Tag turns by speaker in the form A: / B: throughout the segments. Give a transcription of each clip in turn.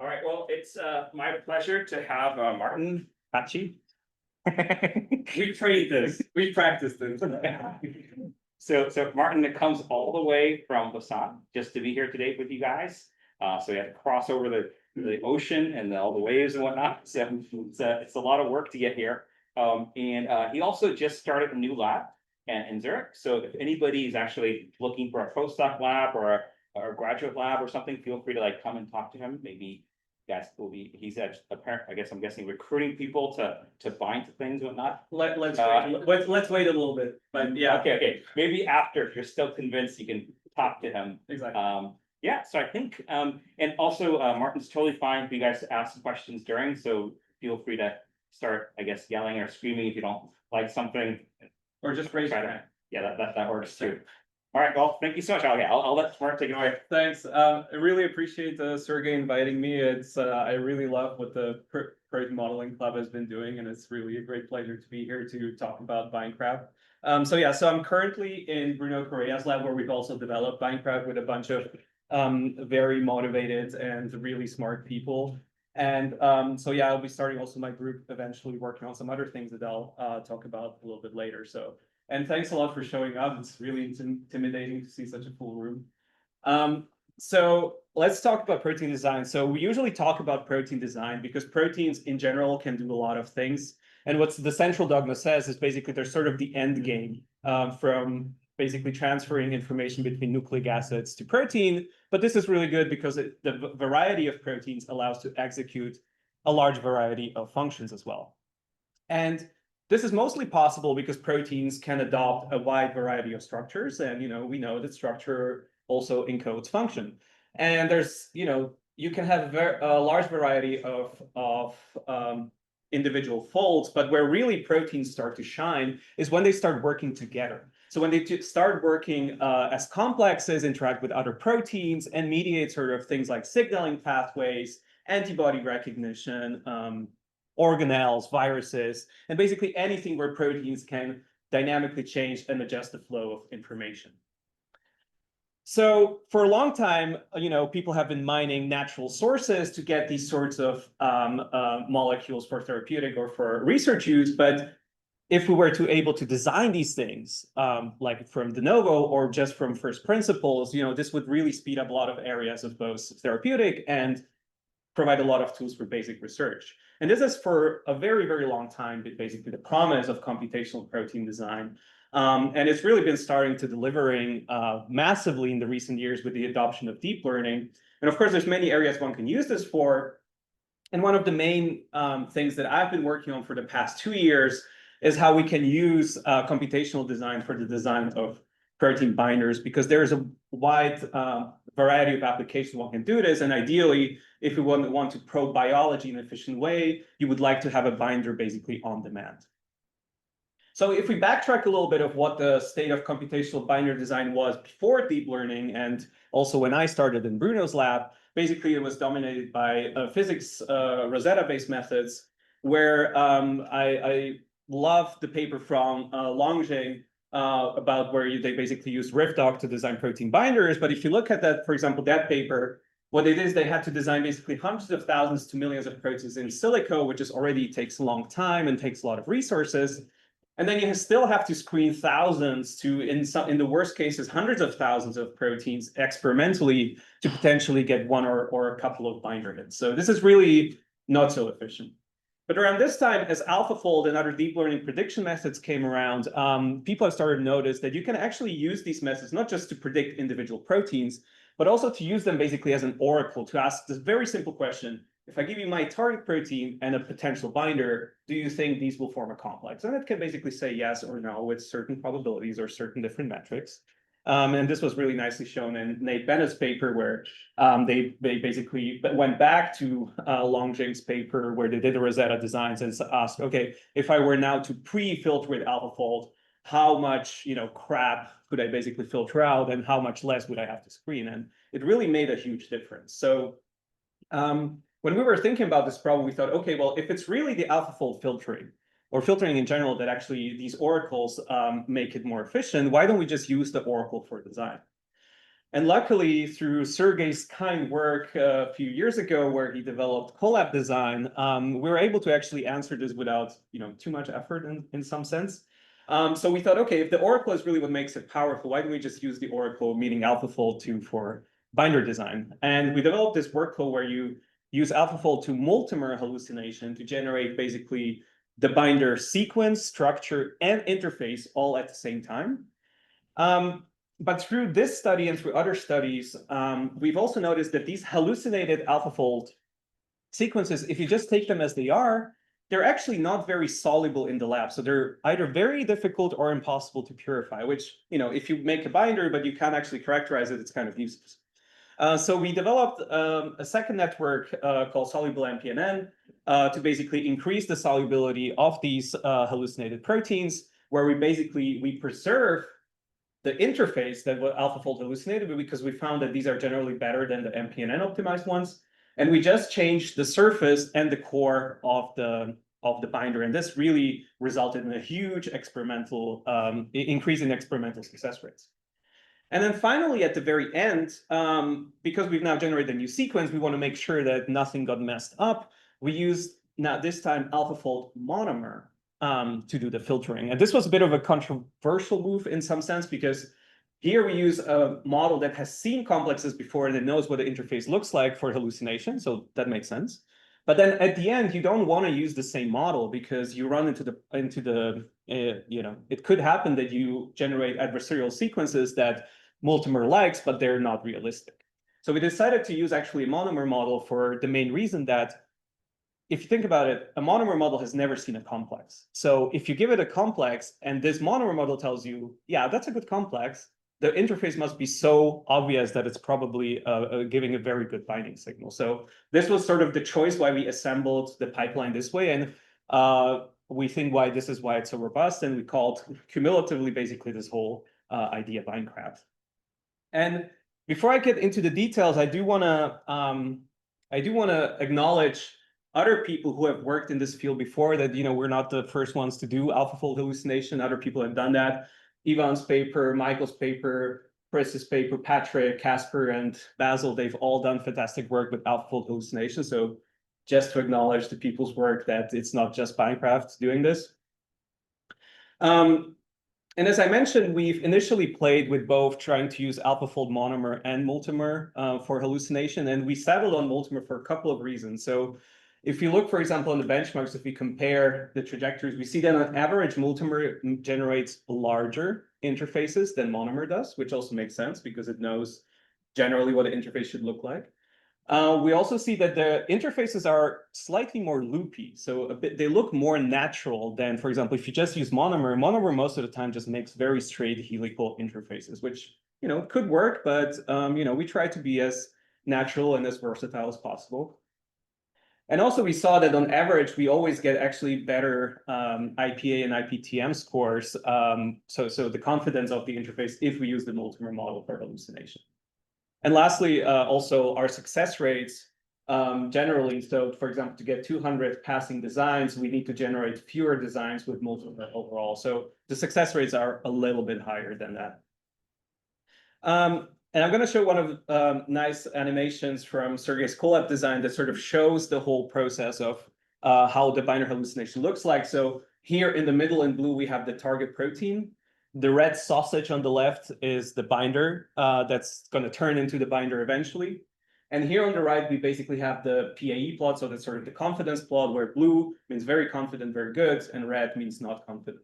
A: All right, well, it's my pleasure to have Martin Pachi. We trained this, we practiced this. So Martin comes all the way from Busan just to be here today with you guys. So he had to cross over the ocean and all the waves and whatnot. So it's a lot of work to get here. And he also just started a new lab in Zurich. So if anybody is actually looking for a postdoc lab or a graduate lab or something, feel free to like come and talk to him. Maybe guys will be, he's I guess I'm guessing recruiting people to bind to things and whatnot.
B: Let's wait a little bit, but yeah.
A: Okay. Maybe after, if you're still convinced, you can talk to him.
B: Exactly.
A: Yeah, so I think, and also Martin's totally fine for you guys to ask questions during, so feel free to start, I guess, yelling or screaming if you don't like something.
B: Or just raise your hand.
A: Yeah, that works too. All right, well, thank you so much. I'll let Martin take it away.
B: Thanks. I really appreciate Sergey inviting me. I really love what the Protein Modeling Club has been doing, and it's really a great pleasure to be here to talk about BindCraft. So I'm currently in Bruno Correa's lab, where we've also developed BindCraft with a bunch of very motivated and really smart people. And I'll be starting also my group eventually working on some other things that I'll talk about a little bit later. And thanks a lot for showing up. It's really intimidating to see such a full room. So let's talk about protein design. So we usually talk about protein design because proteins in general can do a lot of things. And what the central dogma says is basically they're sort of the end game from basically transferring information between nucleic acids to protein. But this is really good because the variety of proteins allows to execute a large variety of functions as well. And this is mostly possible because proteins can adopt a wide variety of structures. And, we know that structure also encodes function. And there's, you can have a large variety of individual folds, but where really proteins start to shine is when they start working together. So when they start working as complexes, interact with other proteins and mediate sort of things like signaling pathways, antibody recognition, organelles, viruses, and basically anything where proteins can dynamically change and adjust the flow of information. So for a long time, people have been mining natural sources to get these sorts of molecules for therapeutic or for research use. But if we were to able to design these things, like from de novo or just from first principles, this would really speed up a lot of areas of both therapeutic and provide a lot of tools for basic research. And this is for a very, very long time, basically the promise of computational protein design. And it's really been starting to delivering massively in the recent years with the adoption of deep learning. And of course, there's many areas one can use this for. And one of the main things that I've been working on for the past 2 years is how we can use computational design for the design of protein binders, because there's a wide variety of applications one can do this. And ideally, if you want to probe biology in an efficient way, you would like to have a binder basically on demand. So if we backtrack a little bit of what the state of computational binder design was before deep learning, and also when I started in Bruno's lab, basically it was dominated by physics Rosetta-based methods, where I love the paper from Longjing about where they basically used RiffDoc to design protein binders. But if you look at that, for example, that paper, what it is, they had to design basically hundreds of thousands to millions of proteins in silico, which is already takes a long time and takes a lot of resources. And then you still have to screen thousands to, in the worst cases, hundreds of thousands of proteins experimentally to potentially get one or a couple of binder hits. So this is really not so efficient. But around this time, as AlphaFold and other deep learning prediction methods came around, people have started to notice that you can actually use these methods not just to predict individual proteins, but also to use them basically as an oracle to ask this very simple question. If I give you my target protein and a potential binder, do you think these will form a complex? And it can basically say yes or no with certain probabilities or certain different metrics. And this was really nicely shown in Nate Bennett's paper, where they basically went back to Longjing's paper, where they did the Rosetta designs and asked, okay, if I were now to pre-filter with AlphaFold, how much crap could I basically filter out, and how much less would I have to screen? And it really made a huge difference. So when we were thinking about this problem, we thought, okay, well, if it's really the AlphaFold filtering or filtering in general that actually these oracles make it more efficient, why don't we just use the oracle for design? And luckily, through Sergey's kind work a few years ago, where he developed Collab Design, we were able to actually answer this without too much effort in some sense. So we thought, okay, if the oracle is really what makes it powerful, why don't we just use the oracle, meaning AlphaFold 2, for binder design? And we developed this workflow where you use AlphaFold to multimer hallucination to generate basically the binder sequence, structure, and interface all at the same time. But through this study and through other studies, we've also noticed that these hallucinated AlphaFold sequences, if you just take them as they are, they're actually not very soluble in the lab. So they're either very difficult or impossible to purify, which, if you make a binder, but you can't actually characterize it, it's kind of useless. So we developed a second network called Soluble MPNN to basically increase the solubility of these hallucinated proteins, where we preserve the interface that AlphaFold hallucinated, because we found that these are generally better than the MPNN optimized ones. And we just changed the surface and the core of the binder. And this really resulted in a huge experimental increase in experimental success rates. And then finally, at the very end, because we've now generated a new sequence, we want to make sure that nothing got messed up. We used, now this time, AlphaFold monomer to do the filtering. And this was a bit of a controversial move in some sense, because here we use a model that has seen complexes before and it knows what the interface looks like for hallucination. So that makes sense. But then at the end, you don't want to use the same model, because you run into the it could happen that you generate adversarial sequences that multimer likes, but they're not realistic. So we decided to use actually a monomer model for the main reason that, if you think about it, a monomer model has never seen a complex. So if you give it a complex and this monomer model tells you, yeah, that's a good complex, the interface must be so obvious that it's probably giving a very good binding signal. So this was sort of the choice why we assembled the pipeline this way. And we think this is why it's so robust. And we called cumulatively basically this whole idea BindCraft. And before I get into the details, I do want to acknowledge other people who have worked in this field before, that we're not the first ones to do AlphaFold hallucination. Other people have done that. Ivan's paper, Michael's paper, Chris's paper, Patrick, Casper, and Basil, they've all done fantastic work with AlphaFold hallucination. So just to acknowledge the people's work, that it's not just BindCraft doing this. And as I mentioned, we've initially played with both trying to use AlphaFold monomer and multimer for hallucination. And we settled on multimer for a couple of reasons. So if you look, for example, in the benchmarks, if we compare the trajectories, we see that on average, multimer generates larger interfaces than monomer does, which also makes sense because it knows generally what an interface should look like. We also see that the interfaces are slightly more loopy. So they look more natural than, for example, if you just use monomer. Monomer most of the time just makes very straight helical interfaces, which could work, but we try to be as natural and as versatile as possible. And also we saw that on average, we always get actually better IPA and IPTM scores. So the confidence of the interface if we use the multimer model for hallucination. And lastly, also our success rates generally. So for example, to get 200 passing designs, we need to generate fewer designs with multimer overall. So the success rates are a little bit higher than that. And I'm going to show one of nice animations from Sergey's Collab design that sort of shows the whole process of how the binder hallucination looks like. So here in the middle in blue, we have the target protein. The red sausage on the left is the binder that's going to turn into the binder eventually. And here on the right, we basically have the PAE plot. So that's sort of the confidence plot, where blue means very confident, very good, and red means not confident.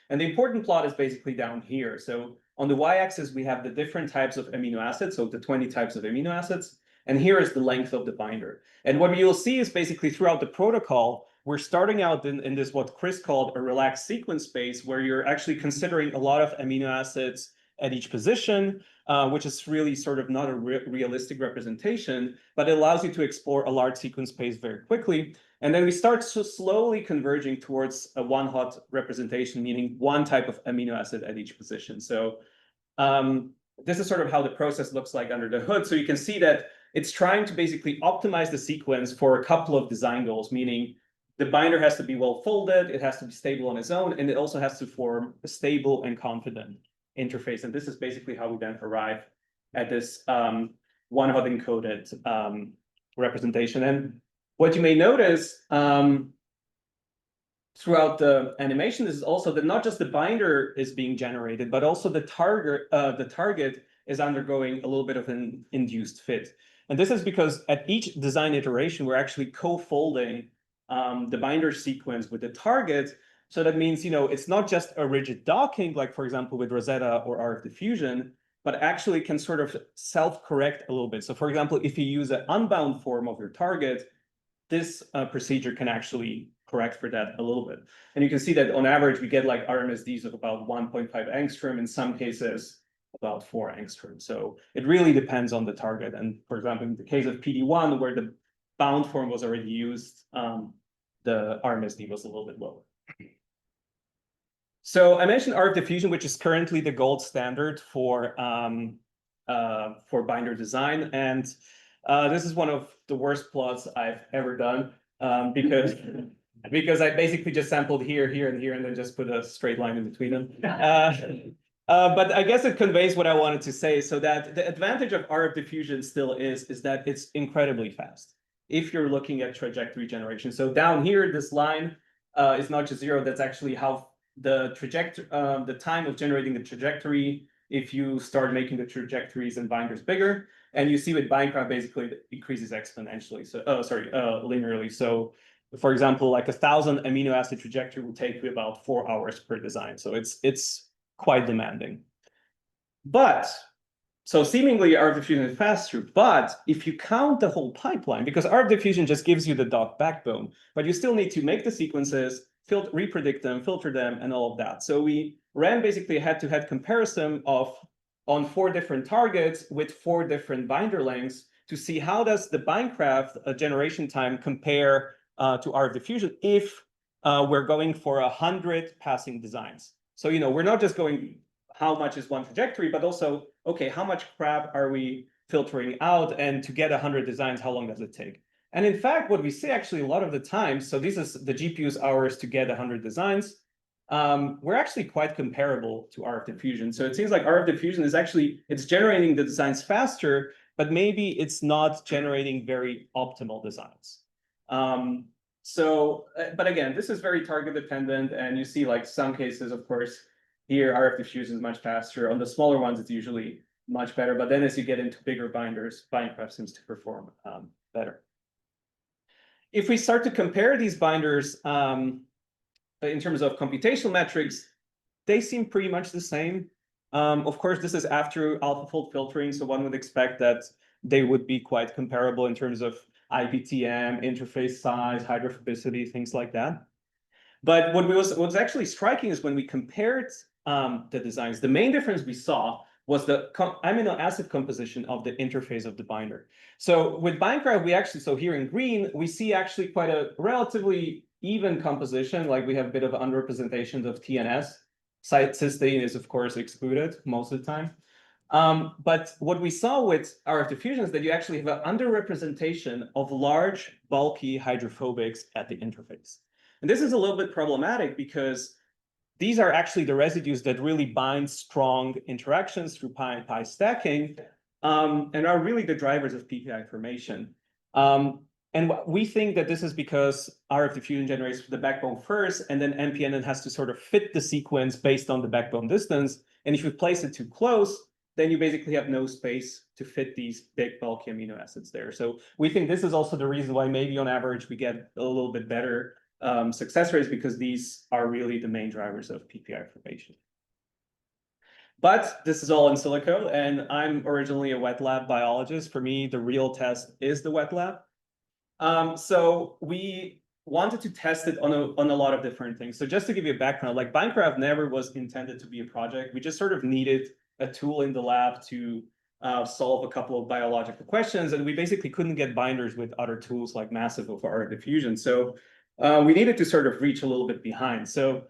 B: And the important plot is basically down here. So on the y-axis, we have the different types of amino acids, so the 20 types of amino acids. And here is the length of the binder. And what you'll see is basically throughout the protocol, we're starting out in this what Chris called a relaxed sequence space, where you're actually considering a lot of amino acids at each position, which is really sort of not a realistic representation, but it allows you to explore a large sequence space very quickly. And then we start so slowly converging towards a one-hot representation, meaning one type of amino acid at each position. So this is sort of how the process looks like under the hood. So you can see that it's trying to basically optimize the sequence for a couple of design goals, meaning the binder has to be well folded, it has to be stable on its own, and it also has to form a stable and confident interface. And this is basically how we then arrive at this one hot encoded representation. And what you may notice throughout the animation is also that not just the binder is being generated, but also the target is undergoing a little bit of an induced fit. And this is because at each design iteration, we're actually co-folding the binder sequence with the target. So that means, it's not just a rigid docking, like for example, with Rosetta or RF diffusion, but actually can sort of self-correct a little bit. So for example, if you use an unbound form of your target, this procedure can actually correct for that a little bit. And you can see that on average, we get like RMSDs of about 1.5 angstrom, in some cases about 4 angstrom. So it really depends on the target. And for example, in the case of PD1, where the bound form was already used, the RMSD was a little bit lower. So I mentioned RF diffusion, which is currently the gold standard for binder design. And this is one of the worst plots I've ever done, because I basically just sampled here, and here, and then just put a straight line in between them. But I guess it conveys what I wanted to say. So that the advantage of RF diffusion still is that it's incredibly fast if you're looking at trajectory generation. So down here, this line is not just 0. That's actually how the time of generating the trajectory if you start making the trajectories and binders bigger. And you see with BindCraft, basically it increases exponentially. So, linearly. So for example, like 1,000 amino acid trajectory will take you about 4 hours per design. So it's quite demanding. But so seemingly RF diffusion is faster, but if you count the whole pipeline, because RF diffusion just gives you the dot backbone, but you still need to make the sequences, repredict them, filter them, and all of that. So we ran basically a head-to-head comparison on 4 different targets with 4 different binder lengths to see how does the BindCraft generation time compare to RF diffusion if we're going for 100 passing designs. So, we're not just going how much is one trajectory, but also, okay, how much crap are we filtering out? And to get 100 designs, how long does it take? And in fact, what we see actually a lot of the time, so this is the GPU's hours to get 100 designs, we're actually quite comparable to RF diffusion. So it seems like RF diffusion is actually, it's generating the designs faster, but maybe it's not generating very optimal designs. But again, this is very target dependent, and you see like some cases, of course, here RF diffusion is much faster. On the smaller ones, it's usually much better. But then as you get into bigger binders, BindCraft seems to perform better. If we start to compare these binders in terms of computational metrics, they seem pretty much the same. Of course, this is after AlphaFold filtering, so one would expect that they would be quite comparable in terms of IPTM, interface size, hydrophobicity, things like that. But what was actually striking is when we compared the designs, the main difference we saw was the amino acid composition of the interface of the binder. So with BindCraft, we actually, so here in green, we see actually quite a relatively even composition, like we have a bit of underrepresentation of TNS. Cysteine is, of course, excluded most of the time. But what we saw with RF diffusion is that you actually have an underrepresentation of large, bulky hydrophobics at the interface. And this is a little bit problematic because these are actually the residues that really bind strong interactions through pi and pi stacking, and are really the drivers of PPI formation. And we think that this is because RF diffusion generates the backbone first, and then MPNN has to sort of fit the sequence based on the backbone distance. And if you place it too close, then you basically have no space to fit these big bulky amino acids there. So we think this is also the reason why maybe on average we get a little bit better success rates, because these are really the main drivers of PPI formation. But this is all in silico, and I'm originally a wet lab biologist. For me, the real test is the wet lab. So we wanted to test it on a lot of different things. So just to give you a background, like BindCraft never was intended to be a project. We just sort of needed a tool in the lab to solve a couple of biological questions, and we basically couldn't get binders with other tools like massive of RF diffusion. So we needed to sort of reach a little bit behind. So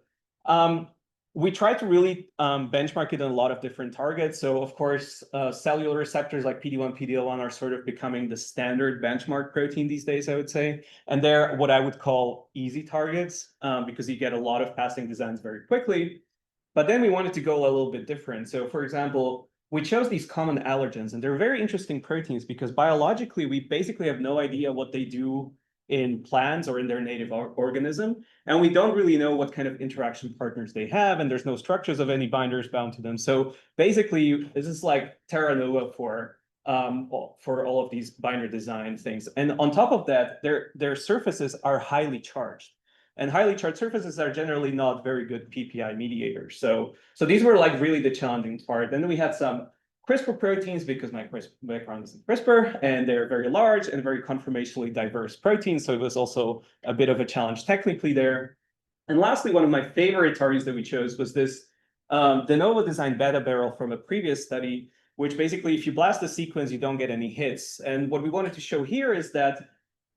B: we tried to really benchmark it on a lot of different targets. So of course, cellular receptors like PD1, PD-L1 are sort of becoming the standard benchmark protein these days, I would say. And they're what I would call easy targets because you get a lot of passing designs very quickly. But then we wanted to go a little bit different. So for example, we chose these common allergens, and they're very interesting proteins because biologically, we basically have no idea what they do in plants or in their native organism. And we don't really know what kind of interaction partners they have, and there's no structures of any binders bound to them. So basically, this is like terra nova for all of these binder design things. And on top of that, their surfaces are highly charged. And highly charged surfaces are generally not very good PPI mediators. So these were like really the challenging part. Then we had some CRISPR proteins because my background is in CRISPR, and they're very large and very conformationally diverse proteins. So it was also a bit of a challenge technically there. And lastly, one of my favorite targets that we chose was this de novo designed beta barrel from a previous study, which basically, if you blast the sequence, you don't get any hits. And what we wanted to show here is that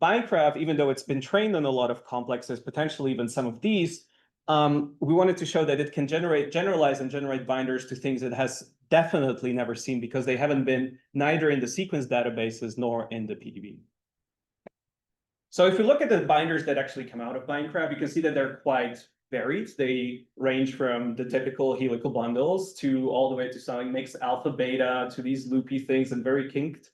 B: BindCraft, even though it's been trained on a lot of complexes, potentially even some of these, we wanted to show that it can generalize and generate binders to things it has definitely never seen because they haven't been neither in the sequence databases nor in the PDB. So if you look at the binders that actually come out of BindCraft, you can see that they're quite varied. They range from the typical helical bundles to all the way to something mixed alpha beta to these loopy things and very kinked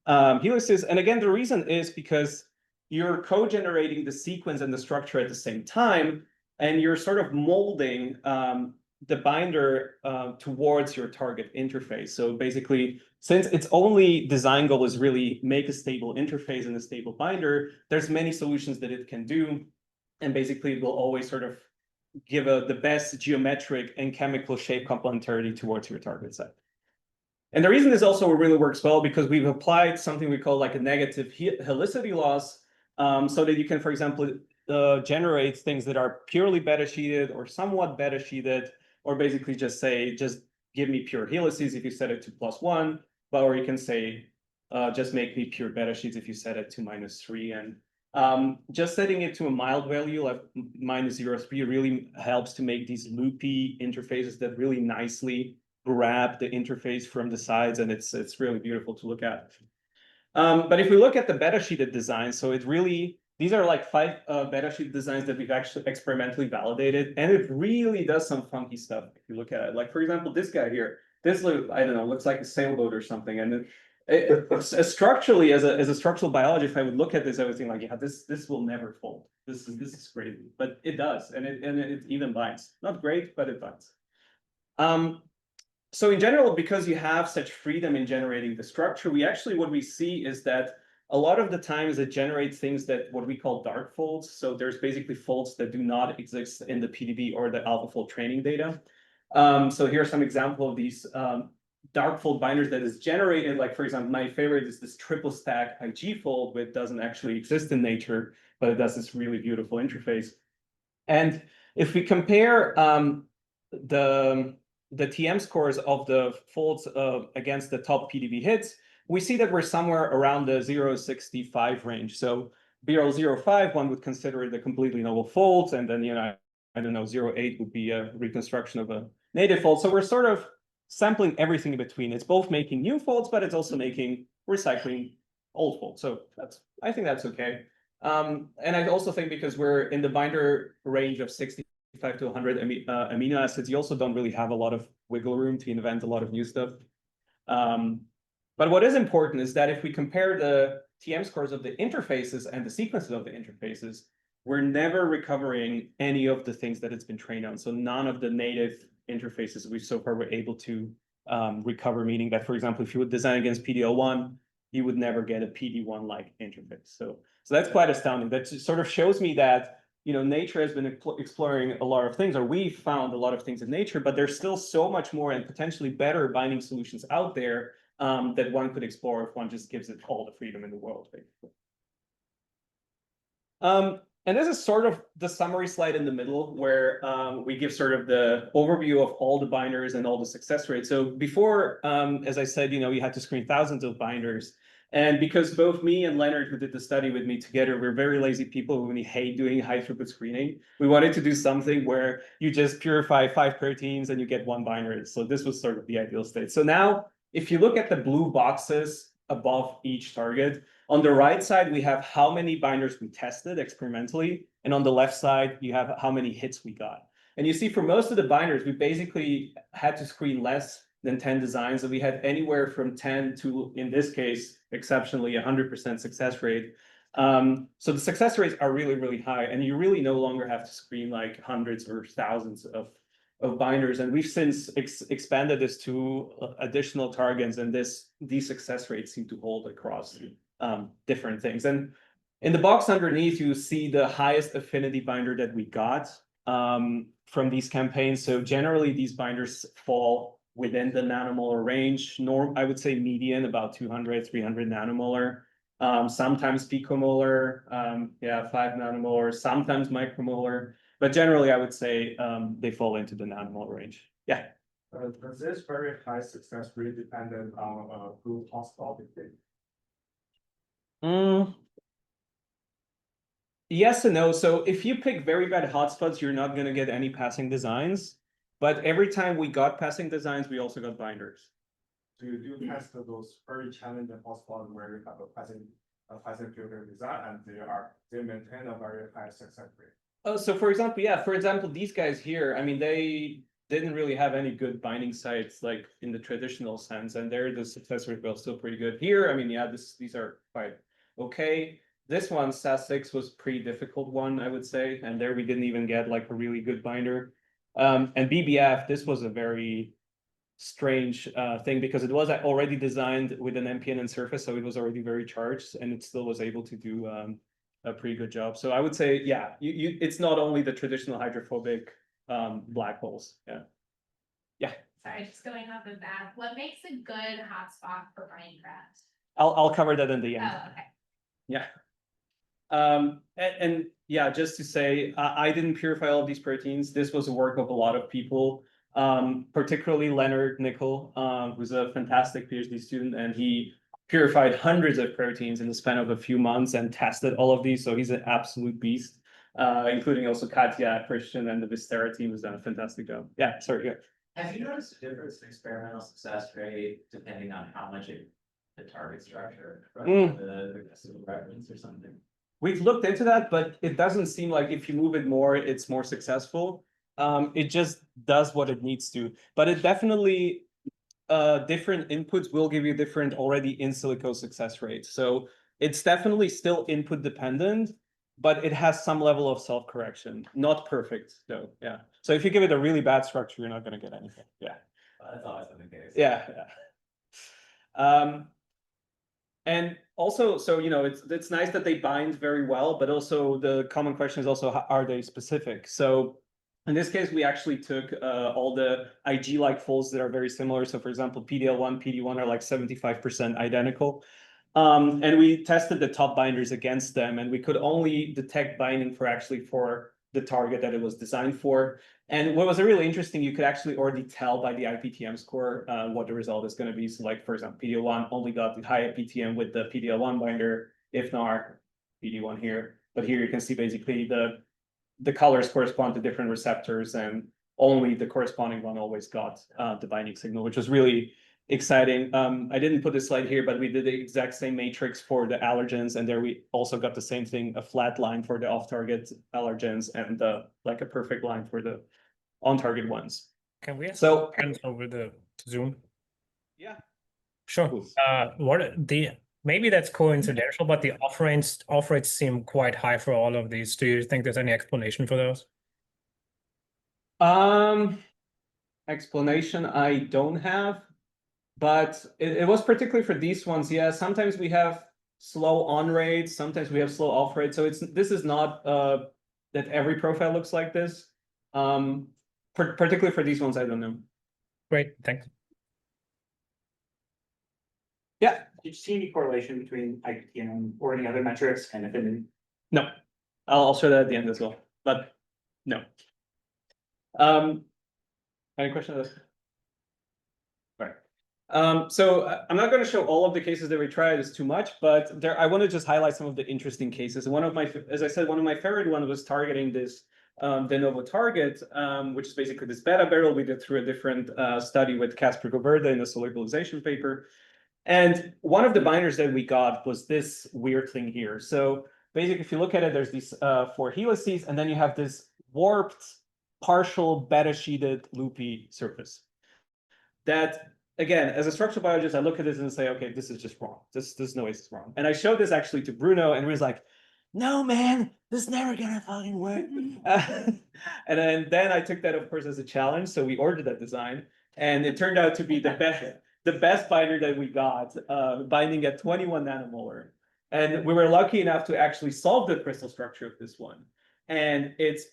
B: helices. And again, the reason is because you're co-generating the sequence and the structure at the same time, and you're sort of molding the binder towards your target interface. So basically, since its only design goal is really make a stable interface and a stable binder, there's many solutions that it can do. And basically, it will always sort of give the best geometric and chemical shape complementarity towards your target set. And the reason this also really works well because we've applied something we call like a negative helicity loss, so that you can, for example, generate things that are purely beta sheeted or somewhat beta sheeted, or basically just say, just give me pure helices if you set it to +1, or you can say, just make me pure beta sheets if you set it to -3. And just setting it to a mild value like -0.3 really helps to make these loopy interfaces that really nicely grab the interface from the sides, and it's really beautiful to look at. But if we look at the beta sheeted design, so it really, these are like 5 beta sheet designs that we've actually experimentally validated, and it really does some funky stuff if you look at it. Like, for example, this guy here, this looks, I don't know, looks like a sailboat or something. And structurally, as a structural biologist, if I would look at this, I would think like, yeah, this will never fold. This is crazy, but it does, and it even binds. Not great, but it binds. So in general, because you have such freedom in generating the structure, what we see is that a lot of the times it generates things that what we call dark folds. So there's basically folds that do not exist in the PDB or the AlphaFold training data. So here are some examples of these dark fold binders that is generated. Like, for example, my favorite is this triple stack IG fold, which doesn't actually exist in nature, but it does this really beautiful interface. And if we compare the TM scores of the folds against the top PDB hits, we see that we're somewhere around the 0.65 range. So BRL 0.5, one would consider it a completely novel fold, and then, you know, I don't know, 0.8 would be a reconstruction of a native fold. So we're sort of sampling everything in between. It's both making new folds, but it's also making recycling old folds. So I think that's okay. And I also think because we're in the binder range of 65 to 100 amino acids, you also don't really have a lot of wiggle room to invent a lot of new stuff. But what is important is that if we compare the TM scores of the interfaces and the sequences of the interfaces, we're never recovering any of the things that it's been trained on. So none of the native interfaces we so far were able to recover, meaning that, for example, if you would design against PDL1, you would never get a PD1-like interface. So that's quite astounding. That sort of shows me that, you know, nature has been exploring a lot of things, or we've found a lot of things in nature, but there's still so much more and potentially better binding solutions out there that one could explore if one just gives it all the freedom in the world, basically. And this is sort of the summary slide in the middle where we give sort of the overview of all the binders and all the success rates. So before, as I said, you know, you had to screen thousands of binders. And because both me and Leonard, who did the study with me together, we're very lazy people who really hate doing high throughput screening. We wanted to do something where you just purify 5 proteins and you get 1 binder. So this was sort of the ideal state. So now, if you look at the blue boxes above each target, on the right side, we have how many binders we tested experimentally. And on the left side, you have how many hits we got. And you see for most of the binders, we basically had to screen less than 10 designs, and we had anywhere from 10 to, in this case, exceptionally 100% success rate. So the success rates are really, really high, and you really no longer have to screen like hundreds or thousands of binders. And we've since expanded this to additional targets, and these success rates seem to hold across different things. And in the box underneath, you see the highest affinity binder that we got from these campaigns. So generally, these binders fall within the nanomolar range. I would say median, about 200, 300 nanomolar. Sometimes picomolar, 5 nanomolar, sometimes micromolar. But generally, I would say they fall into the nanomolar range. Yeah.
C: Does this very high success rate dependent on who hotspot it is?
B: Yes and no. So if you pick very bad hotspots, you're not going to get any passing designs. But every time we got passing designs, we also got binders.
C: So you do test those very challenging hotspots where you have a passing filter design, and they maintain a very high success rate.
B: Oh, so for example, these guys here, I mean, they didn't really have any good binding sites like in the traditional sense, and the success rate was still pretty good. Here, I mean, these are quite okay. This one, SAS6, was pretty difficult one, I would say, and there we didn't even get like a really good binder. And BBF, this was a very strange thing because it was already designed with an MPNN surface, so it was already very charged, and it still was able to do a pretty good job. So I would say, yeah, it's not only the traditional hydrophobic black holes. Yeah.
D: Sorry, just going off of that. What makes a good hotspot for BindCraft?
B: I'll cover that in the end.
D: Oh, okay.
B: Yeah. And yeah, just to say, I didn't purify all of these proteins. This was a work of a lot of people, particularly Leonard Nickel, who's a fantastic PhD student, and he purified hundreds of proteins in the span of a few months and tested all of these. So he's an absolute beast, including also Katya, Christian, and the Vistera team has done a fantastic job. Yeah, sorry. Yeah.
E: Have you noticed a difference in experimental success rate depending on how much the target structure from the reference or something?
B: We've looked into that, but it doesn't seem like if you move it more, it's more successful. It just does what it needs to. But it definitely, different inputs will give you different already in silico success rates. So it's definitely still input dependent, but it has some level of self-correction. Not perfect, though. Yeah. So if you give it a really bad structure, you're not going to get anything. Yeah.
E: That's always been the case.
B: Yeah. And also, so, it's nice that they bind very well, but also the common question is also, are they specific? So in this case, we actually took all the IG-like folds that are very similar. So for example, PDL1, PD1 are like 75% identical. And we tested the top binders against them, and we could only detect binding for the target that it was designed for. And what was really interesting, you could actually already tell by the IPTM score what the result is going to be. So like, for example, PDL1 only got the high IPTM with the PDL1 binder, if not PD1 here. But here you can see basically the colors correspond to different receptors, and only the corresponding one always got the binding signal, which was really exciting. I didn't put this slide here, but we did the exact same matrix for the allergens, and there we also got the same thing, a flat line for the off-target allergens and like a perfect line for the on-target ones.
F: Can we ask
B: So
F: over the Zoom?
B: Yeah.
F: Sure. Maybe that's coincidental, but the off rates seem quite high for all of these. Do you think there's any explanation for those?
B: Explanation I don't have, but it was particularly for these ones. Yeah, sometimes we have slow on rates, sometimes we have slow off rates. So this is not that every profile looks like this. Particularly for these ones, I don't know.
F: Great, thanks.
B: Yeah.
A: Did you see any correlation between IPTM or any other metrics and affinity?
B: No, I'll show that at the end as well, but no. Any questions? Right. So I'm not going to show all of the cases that we tried, it's too much, but I want to just highlight some of the interesting cases. One of my, as I said, one of my favorite ones was targeting this de novo target, which is basically this beta barrel we did through a different study with Casper Goverde in a solubilization paper. And one of the binders that we got was this weird thing here. So basically, if you look at it, there's these 4 helices, and then you have this warped, partial beta-sheeted loopy surface that again, as a structural biologist, I look at this and say, okay, this is just wrong. There's no way this is wrong. And I showed this actually to Bruno, and he was like, no, man, this is never gonna fucking work. And then I took that, of course, as a challenge. So we ordered that design, and it turned out to be the best binder that we got, binding at 21 nanomolar. And we were lucky enough to actually solve the crystal structure of this one. And it's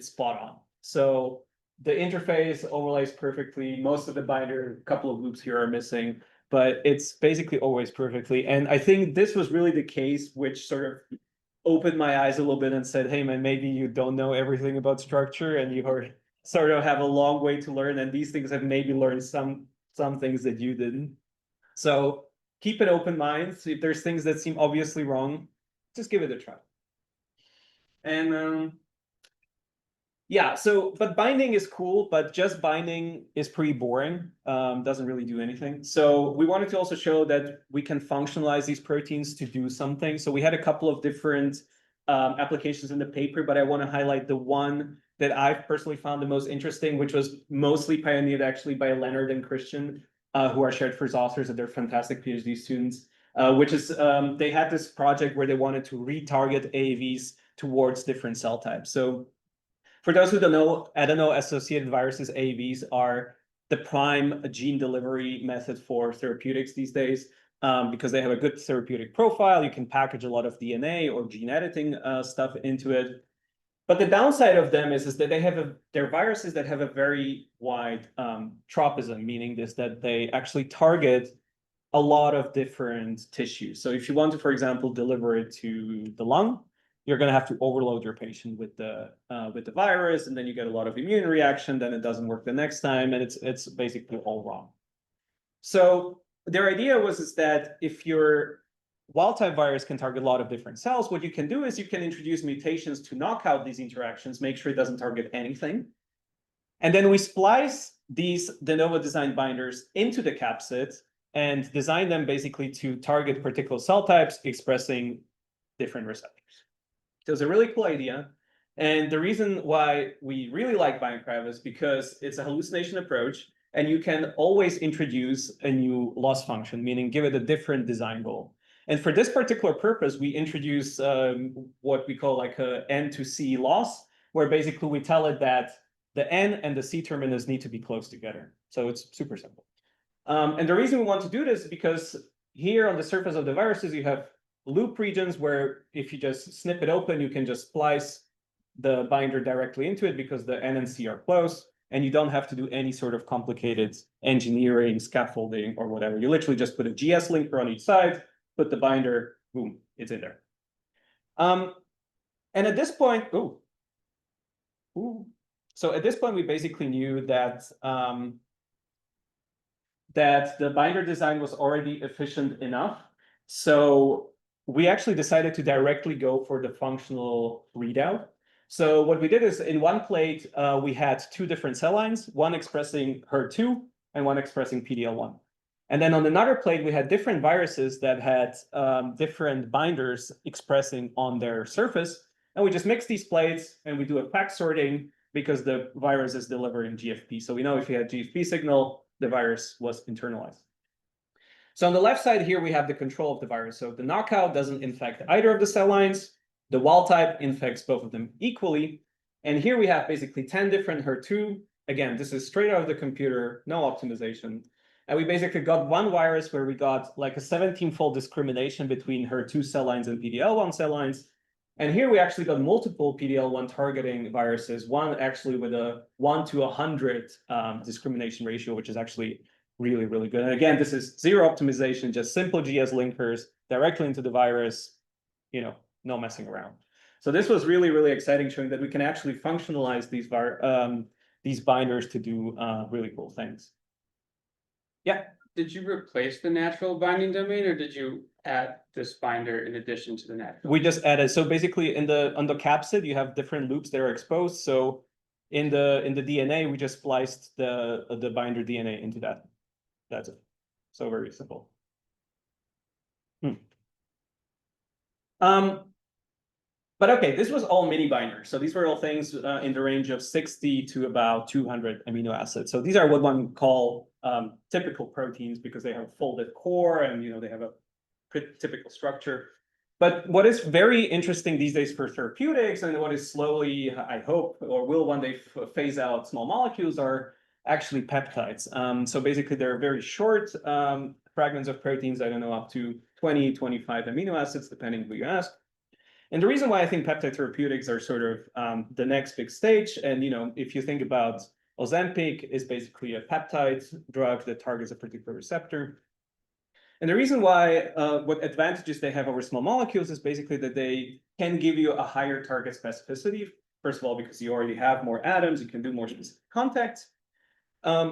B: spot on. So the interface overlays perfectly. Most of the binder, a couple of loops here are missing, but it's basically always perfectly. And I think this was really the case which sort of opened my eyes a little bit and said, hey man, maybe you don't know everything about structure and you sort of have a long way to learn, and these things have maybe learned some things that you didn't. So keep an open mind. So if there's things that seem obviously wrong, just give it a try. And yeah, but binding is cool, but just binding is pretty boring. Doesn't really do anything. So we wanted to also show that we can functionalize these proteins to do something. So we had a couple of different applications in the paper, but I want to highlight the one that I've personally found the most interesting, which was mostly pioneered actually by Leonard and Christian, who are shared first authors, and they're fantastic PhD students, which is they had this project where they wanted to retarget AAVs towards different cell types. So for those who don't know, adeno-associated viruses, AAVs, are the prime gene delivery method for therapeutics these days, because they have a good therapeutic profile. You can package a lot of DNA or gene editing stuff into it. But the downside of them is that they're viruses that have a very wide tropism, meaning that they actually target a lot of different tissues. So if you want to, for example, deliver it to the lung, you're going to have to overload your patient with the virus, and then you get a lot of immune reaction. Then it doesn't work the next time, and it's basically all wrong. So their idea was that if your wild-type virus can target a lot of different cells, what you can do is you can introduce mutations to knock out these interactions, make sure it doesn't target anything, and then we splice these de novo designed binders into the capsid and design them basically to target particular cell types expressing different receptors. So it's a really cool idea. And the reason why we really like BindCraft is because it's a hallucination approach, and you can always introduce a new loss function, meaning give it a different design goal. And for this particular purpose, we introduce what we call like a N to C loss, where basically we tell it that the N and the C terminus need to be close together. So it's super simple. And the reason we want to do this is because here on the surface of the viruses, you have loop regions where if you just snip it open, you can just splice the binder directly into it because the N and C are close, and you don't have to do any sort of complicated engineering, scaffolding, or whatever. You literally just put a GS linker on each side, put the binder, boom, it's in there. And at this point, so at this point, we basically knew that that the binder design was already efficient enough. So we actually decided to directly go for the functional readout. So what we did is in one plate, we had two different cell lines, one expressing HER2 and one expressing PD-L1. And then on another plate, we had different viruses that had different binders expressing on their surface. And we just mix these plates and we do a pack sorting because the virus is delivering GFP. So we know if you had GFP signal, the virus was internalized. So on the left side here, we have the control of the virus. So the knockout doesn't infect either of the cell lines. The wild type infects both of them equally. And here we have basically 10 different HER2. Again, this is straight out of the computer, no optimization. And we basically got one virus where we got like a 17-fold discrimination between HER2 cell lines and PD-L1 cell lines. And here we actually got multiple PD-L1 targeting viruses, one actually with a 1 to 100 discrimination ratio, which is actually really, really good. And again, this is zero optimization, just simple GS linkers directly into the virus, no messing around. So this was really, really exciting, showing that we can actually functionalize these binders to do really cool things. Yeah.
G: Did you replace the natural binding domain, or did you add this binder in addition to the natural?
B: We just added, so basically on the capsid, you have different loops that are exposed. So in the DNA, we just spliced the binder DNA into that. That's it. So very simple. But okay, this was all mini binders. So these were all things in the range of 60 to about 200 amino acids. So these are what one call typical proteins because they have a folded core and they have a pretty typical structure. But what is very interesting these days for therapeutics, and what is slowly, I hope, or will one day phase out small molecules, are actually peptides. So basically, they're very short fragments of proteins, I don't know, up to 20, 25 amino acids, depending who you ask. And the reason why I think peptide therapeutics are sort of the next big stage, and if you think about Ozempic, is basically a peptide drug that targets a particular receptor. And the reason why, what advantages they have over small molecules is basically that they can give you a higher target specificity. First of all, because you already have more atoms, you can do more specific contacts.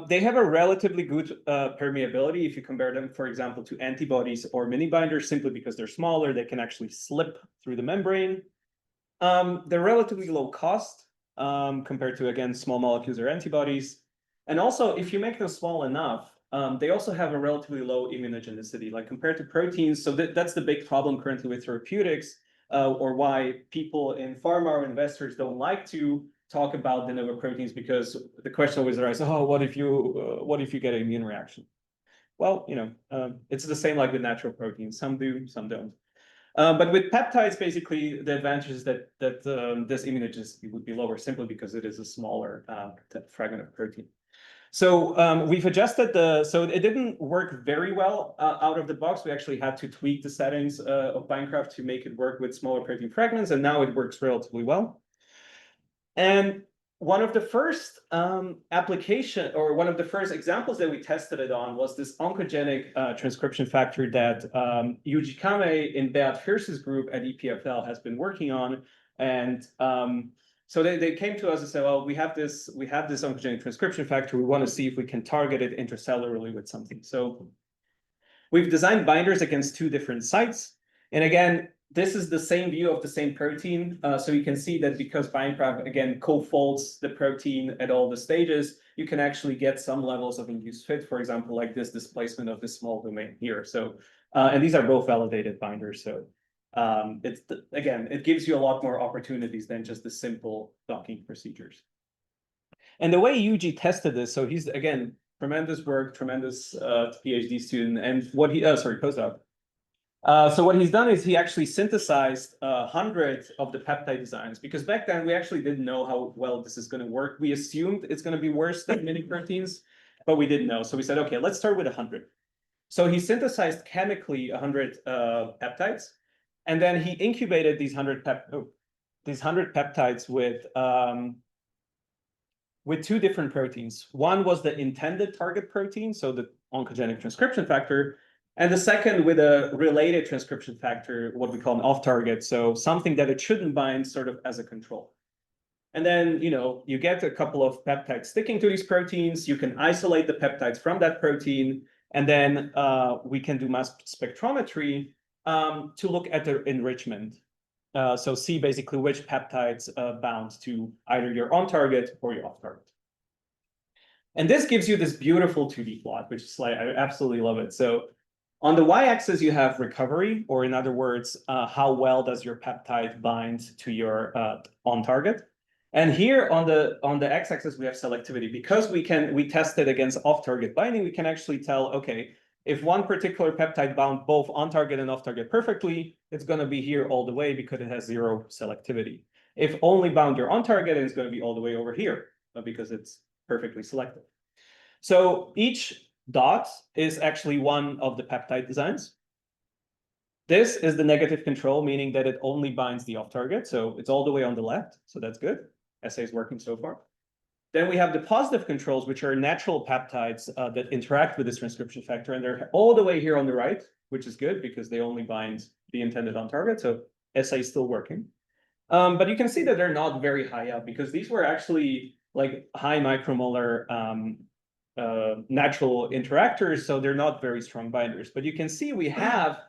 B: They have a relatively good permeability if you compare them, for example, to antibodies or mini binders, simply because they're smaller, they can actually slip through the membrane. They're relatively low cost compared to, again, small molecules or antibodies. And also, if you make them small enough, they also have a relatively low immunogenicity, like compared to proteins. So that's the big problem currently with therapeutics, or why people in pharma or investors don't like to talk about de novo proteins, because the question always arises, oh, what if you get an immune reaction? Well, it's the same like with natural proteins. Some do, some don't. But with peptides, basically, the advantage is that this immunogenicity would be lower simply because it is a smaller fragment of protein. So we've adjusted so it didn't work very well out of the box. We actually had to tweak the settings of BindCraft to make it work with smaller protein fragments, and now it works relatively well. And one of the first one of the first examples that we tested it on was this oncogenic transcription factor that Yuji Kame in Beat Fierce's group at EPFL has been working on. And so they came to us and said, well, we have this oncogenic transcription factor. We want to see if we can target it intracellularly with something. So we've designed binders against 2 different sites. And again, this is the same view of the same protein. So you can see that because BindCraft, again, co-folds the protein at all the stages, you can actually get some levels of induced fit, for example, like this displacement of this small domain here. So, and these are both validated binders. So again, it gives you a lot more opportunities than just the simple docking procedures. And the way Yuji tested this, so he's, again, tremendous work, tremendous PhD student, and postdoc. So what he's done is he actually synthesized 100 of the peptide designs, because back then we actually didn't know how well this is going to work. We assumed it's going to be worse than mini proteins, but we didn't know. So we said, okay, let's start with 100. So he synthesized chemically 100 peptides, and then he incubated these 100 peptides with 2 different proteins. One was the intended target protein, so the oncogenic transcription factor, and the second with a related transcription factor, what we call an off-target, so something that it shouldn't bind sort of as a control. And then, you get a couple of peptides sticking to these proteins. You can isolate the peptides from that protein, and then we can do mass spectrometry to look at their enrichment. So see basically which peptides bound to either your on-target or your off-target. And this gives you this beautiful 2D plot, which is like, I absolutely love it. So on the y-axis, you have recovery, or in other words, how well does your peptide bind to your on-target. And here on the x-axis, we have selectivity. Because we tested against off-target binding, we can actually tell, okay, if one particular peptide bound both on-target and off-target perfectly, it's going to be here all the way because it has 0 selectivity. If only bound your on-target, it's going to be all the way over here because it's perfectly selective. So each dot is actually one of the peptide designs. This is the negative control, meaning that it only binds the off-target. So it's all the way on the left. So that's good. Assay is working so far. Then we have the positive controls, which are natural peptides that interact with this transcription factor. And they're all the way here on the right, which is good because they only bind the intended on-target. So assay is still working. But you can see that they're not very high up because these were actually like high micromolar natural interactors. So they're not very strong binders. But you can see we have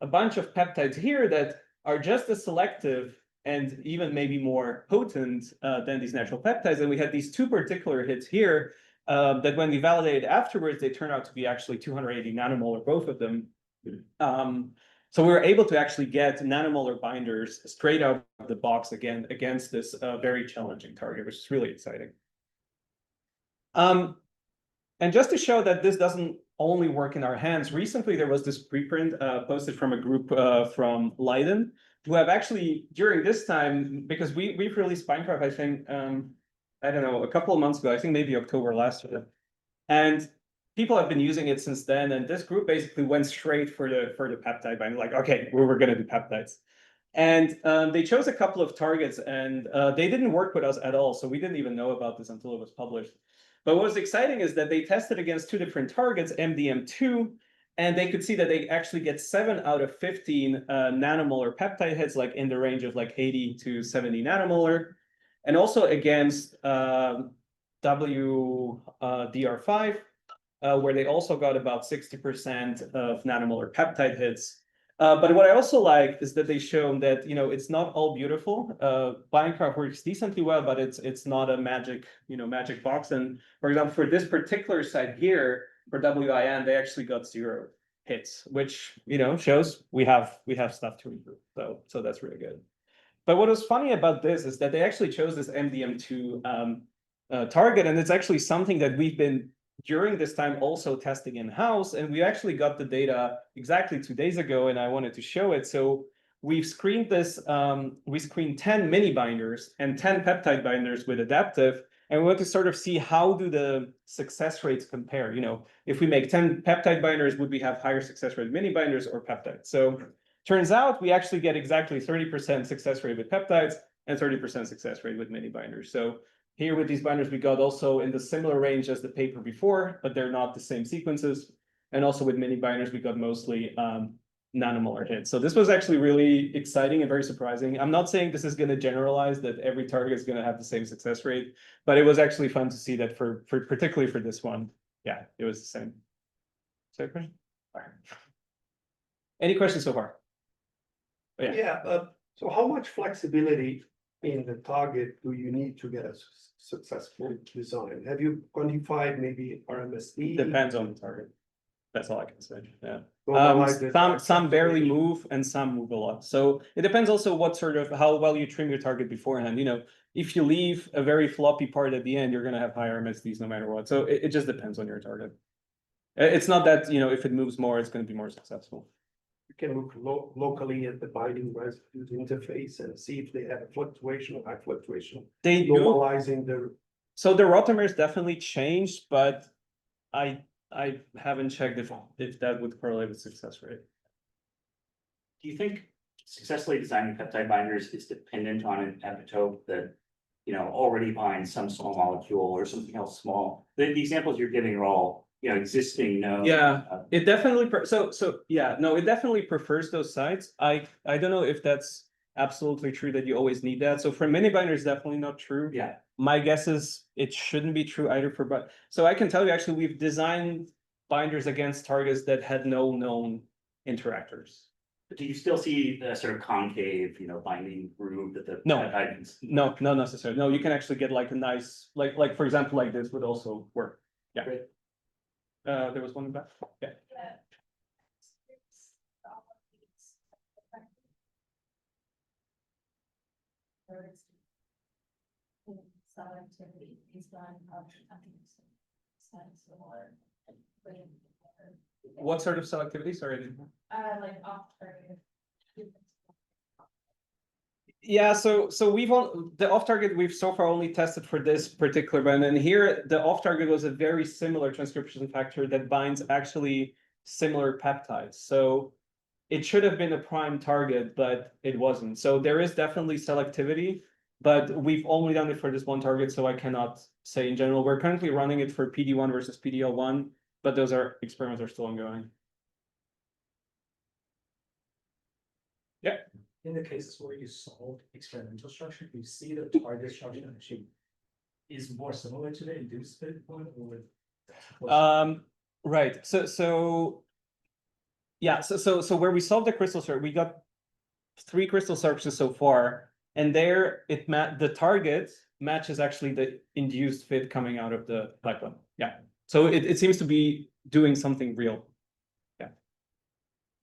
B: a bunch of peptides here that are just as selective and even maybe more potent than these natural peptides. And we had these 2 particular hits here that when we validated afterwards, they turned out to be actually 280 nanomolar, both of them. So we were able to actually get nanomolar binders straight out of the box again against this very challenging target, which is really exciting. And just to show that this doesn't only work in our hands, recently there was this preprint posted from a group from Leiden, who have actually, during this time, because we've released BindCraft, I think, I don't know, a couple of months ago, I think maybe October last year. And people have been using it since then, and this group basically went straight for the peptide binder, like, okay, we're gonna do peptides. And they chose a couple of targets, and they didn't work with us at all, so we didn't even know about this until it was published. But what was exciting is that they tested against 2 different targets, MDM2, and they could see that they actually get 7 out of 15 nanomolar peptide hits, like in the range of like 80 to 70 nanomolar, and also against WDR5, where they also got about 60% of nanomolar peptide hits. But what I also like is that they show that, you know, it's not all beautiful. BindCraft works decently well, but it's not a magic, you know, magic box. And for example, for this particular site here, for WIN, they actually got 0 hits, which, you know, shows we have stuff to improve. So that's really good. But what was funny about this is that they actually chose this MDM2 target, and it's actually something that we've been during this time also testing in-house, and we actually got the data exactly 2 days ago, and I wanted to show it. So we've screened this, we screened 10 mini binders and 10 peptide binders with adaptive, and we want to sort of see how do the success rates compare. You know, if we make 10 peptide binders, would we have higher success rate with mini binders or peptides? So turns out we actually get exactly 30% success rate with peptides and 30% success rate with mini binders. So here with these binders, we got also in the similar range as the paper before, but they're not the same sequences. And also with mini binders, we got mostly nanomolar hits. So this was actually really exciting and very surprising. I'm not saying this is going to generalize that every target is going to have the same success rate, but it was actually fun to see that for particularly for this one. Yeah, it was the same. So, question? All right. Any questions so far? Oh, yeah.
H: So how much flexibility in the target do you need to get a successful design? Have you quantified maybe RMSD?
B: Depends on the target. That's all I can say. Yeah.
H: Normalize
B: Some barely move and some move a lot. So it depends also what sort of how well you trim your target beforehand. You know, if you leave a very floppy part at the end, you're going to have higher MSDs no matter what. So it just depends on your target. It's not that, you know, if it moves more, it's going to be more successful.
H: You can look locally at the binding residue interface and see if they have a fluctuation or high fluctuation.
B: They do.
H: Normalizing the.
B: So the rotamers definitely changed, but I haven't checked if that would correlate with success rate.
A: Do you think successfully designing peptide binders is dependent on an epitope that, you know, already binds some small molecule or something else small? The examples you're giving are all, you know, existing known.
B: Yeah, it definitely it definitely prefers those sites. I don't know if that's absolutely true that you always need that. So for mini binders, definitely not true.
A: Yeah.
B: My guess is it shouldn't be true either for but. So I can tell you actually we've designed binders against targets that had no known interactors.
A: But do you still see the sort of concave, you know, binding groove that the
B: No.
A: peptides?
B: No, not necessarily. No, you can actually get like a nice like for example like this would also work. Yeah.
A: Great.
B: There was one in the back. Yeah.
D: Selectivity is done of
B: What sort of selectivity? Sorry, I didn't.
D: like off target.
B: Yeah, so we've the off target we've so far only tested for this particular bind, and here the off target was a very similar transcription factor that binds actually similar peptides. So it should have been a prime target, but it wasn't. So there is definitely selectivity, but we've only done it for this one target, so I cannot say in general. We're currently running it for PD1 versus PDL1, but those experiments are still ongoing. Yeah.
I: In the cases where you solve experimental structure, you see the target structure actually is more similar to the induced fit one or with.
B: Right. So yeah, so where we solved the crystal structure, we got 3 crystal structures so far, and there the target matches actually the induced fit coming out of the pipeline. Yeah. So it seems to be doing something real.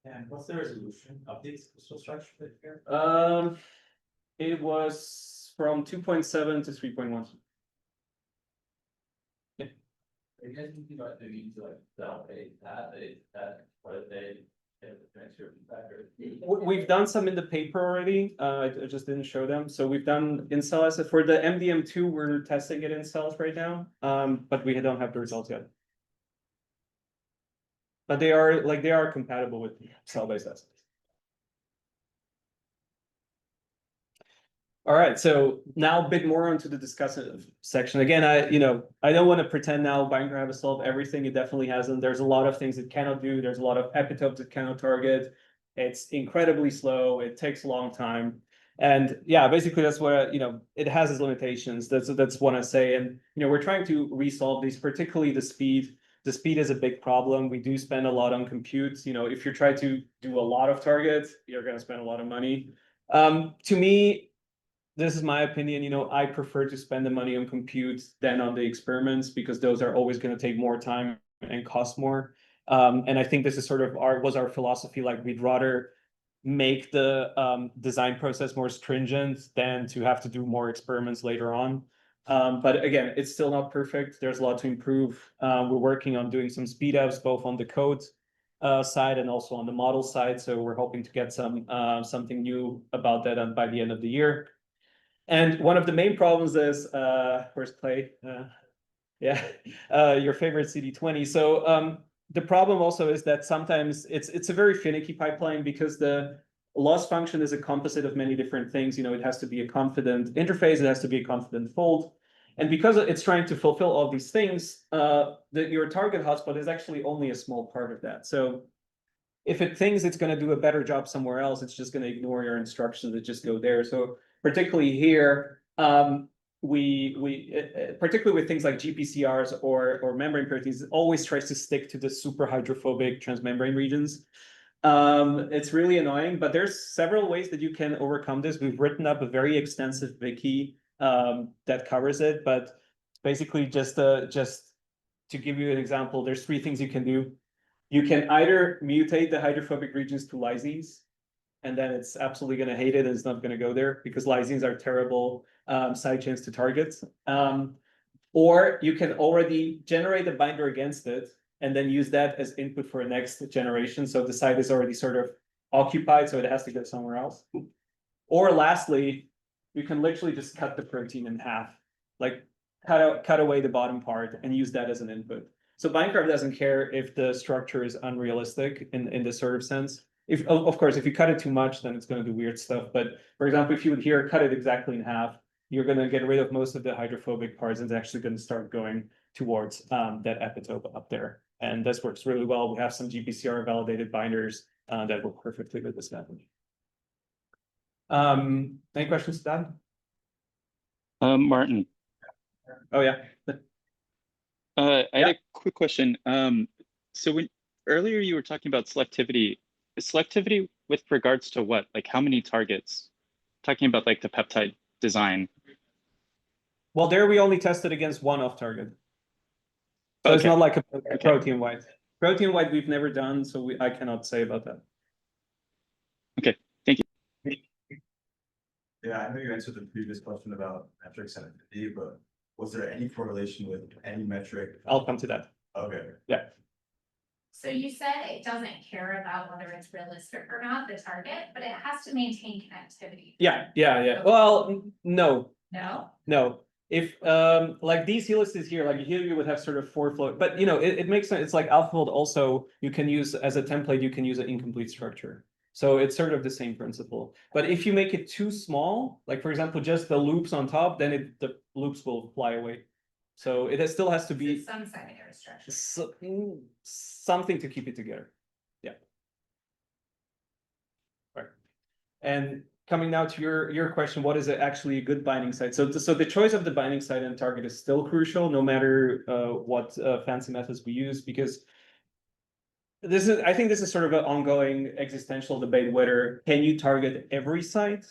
I: And what's the resolution of these crystal structure here?
B: It was from 2.7 to 3.1. Yeah.
E: Are you guys thinking about doing to like validate that what if they make sure factor?
B: We've done some in the paper already. I just didn't show them. So we've done in cells for the MDM2. We're testing it in cells right now. But we don't have the results yet. But they are compatible with cell-based assays. All right, so now a bit more into the discussion section. Again, I don't want to pretend now BindCraft has solved everything. It definitely hasn't. There's a lot of things it cannot do. There's a lot of epitopes it cannot target. It's incredibly slow. It takes a long time. And yeah, basically that's what, it has its limitations. That's what I say. And, we're trying to resolve these, particularly the speed. The speed is a big problem. We do spend a lot on compute. If you're trying to do a lot of targets, you're going to spend a lot of money. To me, this is my opinion, I prefer to spend the money on compute than on the experiments because those are always going to take more time and cost more. And I think this is sort of our philosophy. Like we'd rather make the design process more stringent than to have to do more experiments later on. But again, it's still not perfect. There's a lot to improve. We're working on doing some speed ups, both on the code side and also on the model side. So we're hoping to get something new about that by the end of the year. And one of the main problems is, where's Clay? Your favorite CD20. So the problem also is that sometimes it's a very finicky pipeline because the loss function is a composite of many different things. It has to be a confident interface, it has to be a confident fold. And because it's trying to fulfill all these things, your target hotspot is actually only a small part of that. So if it thinks it's going to do a better job somewhere else, it's just going to ignore your instructions that just go there. So particularly here, particularly with things like GPCRs or membrane proteins, it always tries to stick to the super hydrophobic transmembrane regions. It's really annoying, but there's several ways that you can overcome this. We've written up a very extensive wiki that covers it, but basically just to give you an example, there's 3 things you can do. You can either mutate the hydrophobic regions to lysines, and then it's absolutely going to hate it and it's not going to go there because lysines are terrible side chains to targets. Or you can already generate a binder against it and then use that as input for a next generation. So the site is already sort of occupied, so it has to go somewhere else. Or lastly, you can literally just cut the protein in half, like cut away the bottom part and use that as an input. So BindCraft doesn't care if the structure is unrealistic in this sort of sense. Of course, if you cut it too much, then it's going to do weird stuff. But for example, if you would here cut it exactly in half, you're going to get rid of most of the hydrophobic parts and it's actually going to start going towards that epitope up there. And this works really well. We have some GPCR validated binders that work perfectly with this method. Any questions, Dan?
J: Martin.
B: Oh, yeah.
J: I had a quick question. So earlier you were talking about selectivity. Selectivity with regards to what? Like how many targets? Talking about like the peptide design.
B: Well, there we only tested against one off target. So
J: okay.
B: It's not like a protein-wide. Protein-wide we've never done, so I cannot say about that.
J: Okay, thank you.
C: Yeah, I know you answered the previous question about metric sensitivity, but was there any correlation with any metric?
B: I'll come to that.
C: Okay.
B: Yeah.
D: So you said it doesn't care about whether it's realistic or not, the target, but it has to maintain connectivity.
B: Yeah. Well, no.
D: No?
B: If like these helices here, like here you would have sort of 4 float, but it makes sense. It's like AlphaFold also you can use as a template, you can use an incomplete structure. So it's sort of the same principle. But if you make it too small, like for example, just the loops on top, then the loops will fly away. So it still has to be
D: Some secondary structure.
B: something to keep it together. Yeah. Right. And coming now to your question, what is actually a good binding site? So the choice of the binding site and target is still crucial, no matter what fancy methods we use, because I think this is sort of an ongoing existential debate whether can you target every site?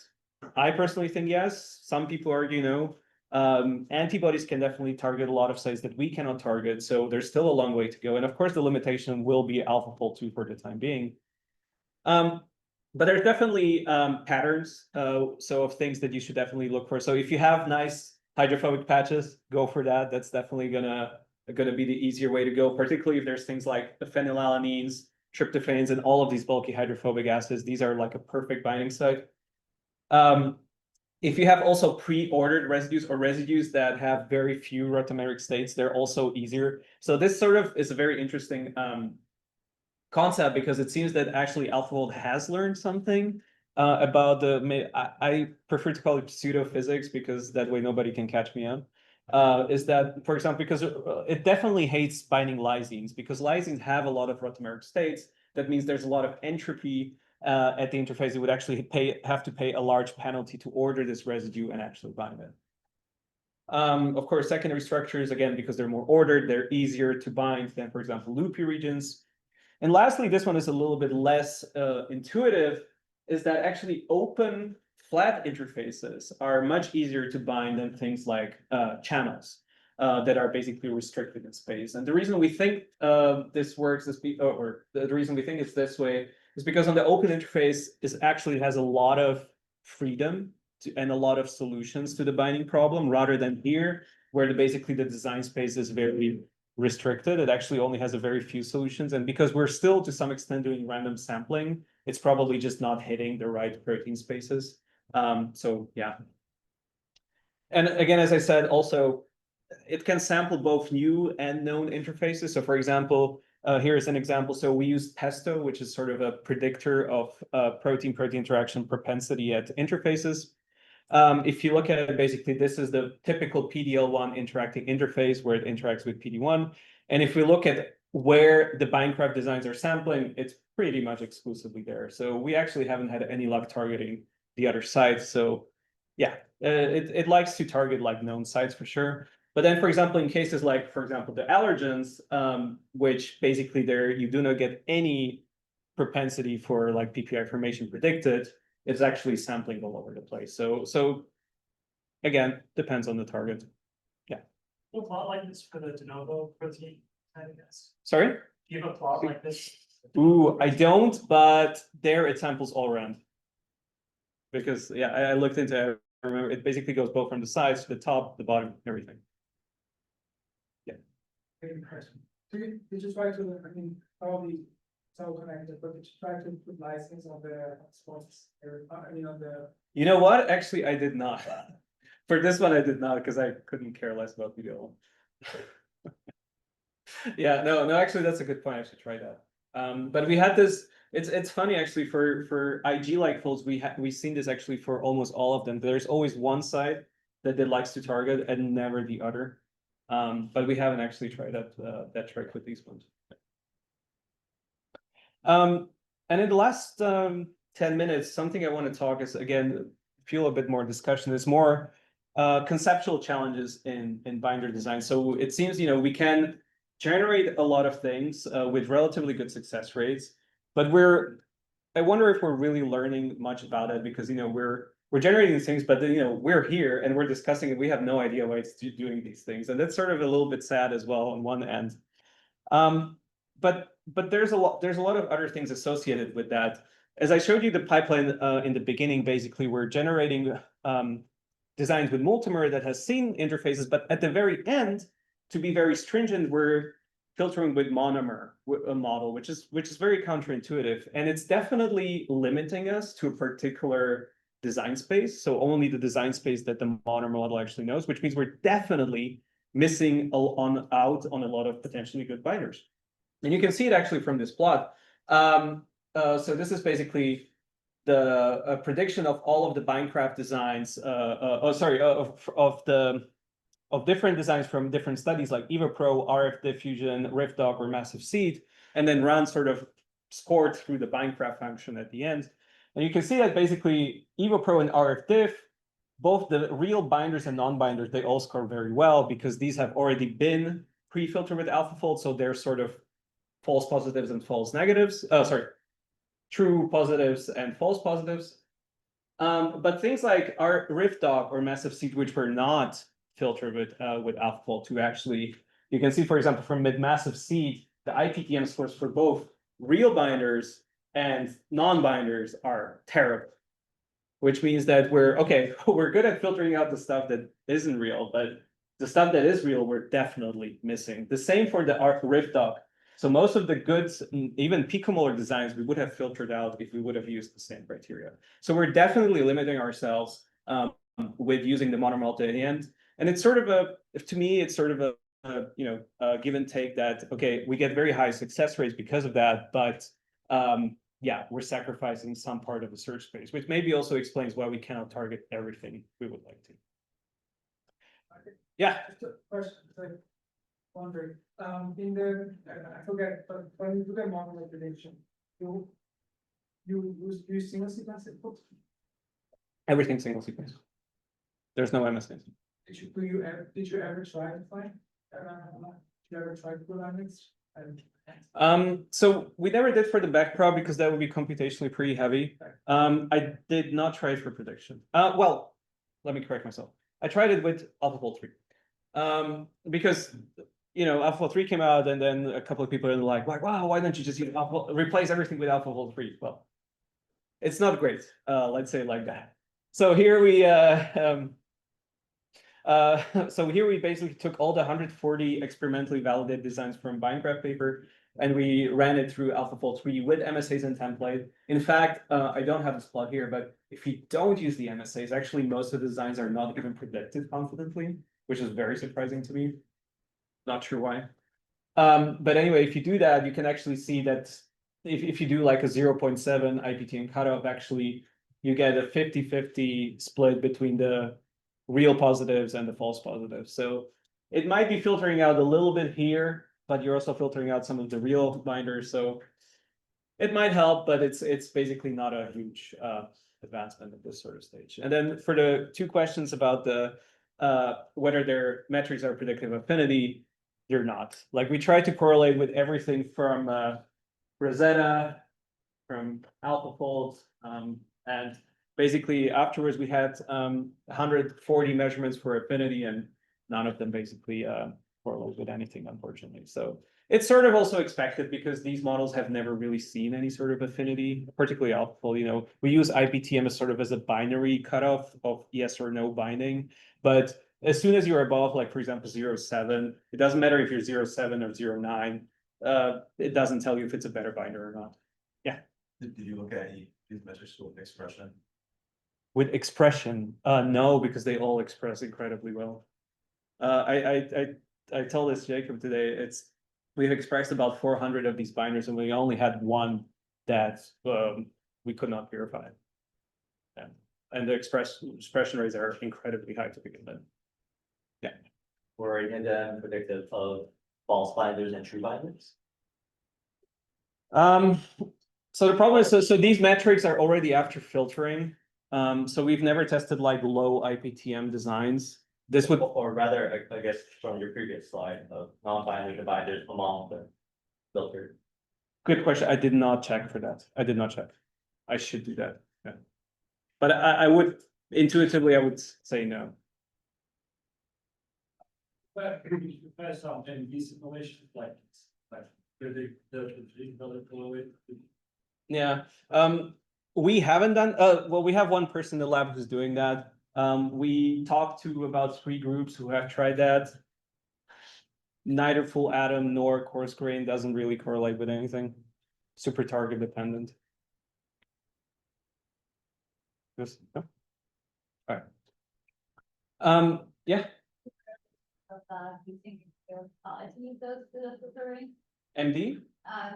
B: I personally think yes. Some people argue no. Antibodies can definitely target a lot of sites that we cannot target, so there's still a long way to go. And of course, the limitation will be AlphaFold 2 for the time being. But there's definitely patterns, so of things that you should definitely look for. So if you have nice hydrophobic patches, go for that. That's definitely gonna going to be the easier way to go, particularly if there's things like the phenylalanines, tryptophans, and all of these bulky hydrophobic acids. These are like a perfect binding site. If you have also pre-ordered residues or residues that have very few rotameric states, they're also easier. So this sort of is a very interesting concept, because it seems that actually AlphaFold has learned something about I prefer to call it pseudo-physics, because that way nobody can catch me out. Is that, for example, because it definitely hates binding lysines, because lysines have a lot of rotameric states. That means there's a lot of entropy at the interface. It would actually have to pay a large penalty to order this residue and actually bind it. Of course, secondary structures, again, because they're more ordered, they're easier to bind than, for example, loopy regions. And lastly, this one is a little bit less intuitive, is that actually open flat interfaces are much easier to bind than things like channels that are basically restricted in space. And the reason we think this works is, or the reason we think it's this way is because on the open interface, it actually has a lot of freedom and a lot of solutions to the binding problem, rather than here, where basically the design space is very restricted. It actually only has a very few solutions. And because we're still to some extent doing random sampling, it's probably just not hitting the right protein spaces. So yeah. And again, as I said, also, it can sample both new and known interfaces. So for example, here is an example. So we use Pesto, which is sort of a predictor of protein-protein interaction propensity at interfaces. If you look at it, basically, this is the typical PDL1 interacting interface where it interacts with PD1. And if we look at where the BindCraft designs are sampling, it's pretty much exclusively there. So we actually haven't had any luck targeting the other sites. So yeah, it likes to target like known sites for sure. But then, for example, in cases like, for example, the allergens, which basically there you do not get any propensity for like PPI formation predicted, it's actually sampling all over the place. So again, depends on the target. Yeah.
I: A plot like this for the de novo protein, I guess.
B: Sorry?
I: Do you have a plot like this?
B: Ooh, I don't, but there it samples all around. Because yeah, I looked into it. I remember it basically goes both from the sides to the top, the bottom, everything. Yeah.
K: Great question. Did you try to, I mean, probably so connected, but did you try to put license on the spots? I mean, on the.
B: You know what? Actually, I did not. For this one, I did not, because I couldn't care less about video. Yeah, no, actually, that's a good point. I should try that. But we had this. It's funny actually for IG-like folds. We've seen this actually for almost all of them. There's always one side that it likes to target and never the other. But we haven't actually tried that trick with these ones. And in the last 10 minutes, something I want to talk is, again, feel a bit more discussion. It's more conceptual challenges in binder design. So it seems, we can generate a lot of things with relatively good success rates, but I wonder if we're really learning much about it, because, we're generating these things, but then, we're here and we're discussing it. We have no idea why it's doing these things. And that's sort of a little bit sad as well on one end. But there's a lot of other things associated with that. As I showed you the pipeline in the beginning, basically we're generating designs with Multimer that has seen interfaces, but at the very end, to be very stringent, we're filtering with monomer model, which is very counterintuitive, and it's definitely limiting us to a particular design space. So only the design space that the monomer model actually knows, which means we're definitely missing out on a lot of potentially good binders. And you can see it actually from this plot. So this is basically the prediction of all of the BindCraft designs. Of different designs from different studies like EvaPro, RF diffusion, RiffDoc, or Massive Seed, and then run sort of scored through the BindCraft function at the end. And you can see that basically EvaPro and RF diff, both the real binders and non-binders, they all score very well, because these have already been pre-filtered with AlphaFold, so they're sort of false positives and false negatives. True positives and false positives. But things like our RiffDoc or Massive Seed, which were not filtered with AlphaFold, to actually, you can see, for example, from Massive Seed, the IPTM scores for both real binders and non-binders are terrible, which means that we're good at filtering out the stuff that isn't real, but the stuff that is real, we're definitely missing. The same for the rift dog. So most of the goods, even picomolar designs, we would have filtered out if we would have used the same criteria. So we're definitely limiting ourselves with using the monomodel at the end. And it's sort of to me, it's sort of a give and take that, okay, we get very high success rates because of that, but yeah, we're sacrificing some part of the search space, which maybe also explains why we cannot target everything we would like to. Yeah.
K: Just a question, like, wondering, in the, I forget, but when you do the model prediction, you use single sequence input?
B: Everything single sequence. There's no MSAs.
K: Did you ever try to find, did you ever try to put on it?
B: So we never did for the backprop because that would be computationally pretty heavy. I did not try it for prediction. Well, let me correct myself. I tried it with AlphaFold 3. Because AlphaFold 3 came out, and then a couple of people are like, wow, why don't you just use replace everything with AlphaFold 3? Well, it's not great. Let's say it like that. So here we basically took all the 140 experimentally validated designs from BindCraft paper, and we ran it through AlphaFold 3 with MSAs and template. In fact, I don't have this plot here, but if you don't use the MSAs, actually most of the designs are not even predicted confidently, which is very surprising to me. Not sure why. But anyway, if you do that, you can actually see that if you do like a 0.7 IPTM cutoff, actually you get a 50-50 split between the real positives and the false positives. So it might be filtering out a little bit here, but you're also filtering out some of the real binders. So it might help, but it's basically not a huge advancement at this sort of stage. And then for the two questions about the whether their metrics are predictive affinity, they're not. Like we tried to correlate with everything from Rosetta, from AlphaFold, and basically afterwards we had 140 measurements for affinity, and none of them basically correlate with anything, unfortunately. So it's sort of also expected because these models have never really seen any sort of affinity, particularly AlphaFold. We use IPTM as sort of as a binary cutoff of yes or no binding. But as soon as you're above, like for example, 0.7, it doesn't matter if you're 0.7 or 0.9. It doesn't tell you if it's a better binder or not. Yeah.
L: Did you look at any these measures with expression?
B: With expression, no, because they all express incredibly well. I told this Jacob today. We've expressed about 400 of these binders, and we only had one that we could not verify. Yeah. And the expression rates are incredibly high to begin with. Yeah.
E: Were any of them predictive of false binders and true binders?
B: So the problem is, so these metrics are already after filtering. So we've never tested like low IPTM designs. This would,
E: or rather, I guess from your previous slide of non-binders and binders among the filtered.
B: Good question. I did not check for that. I did not check. I should do that. Yeah. But I would intuitively, I would say no.
I: But first off, in these simulations, like the
B: Yeah. We haven't done well, we have one person in the lab who's doing that. We talked to about 3 groups who have tried that. Neither full atom nor coarse grain doesn't really correlate with anything. Super target dependent. Yes. No? All right. Yeah. MD?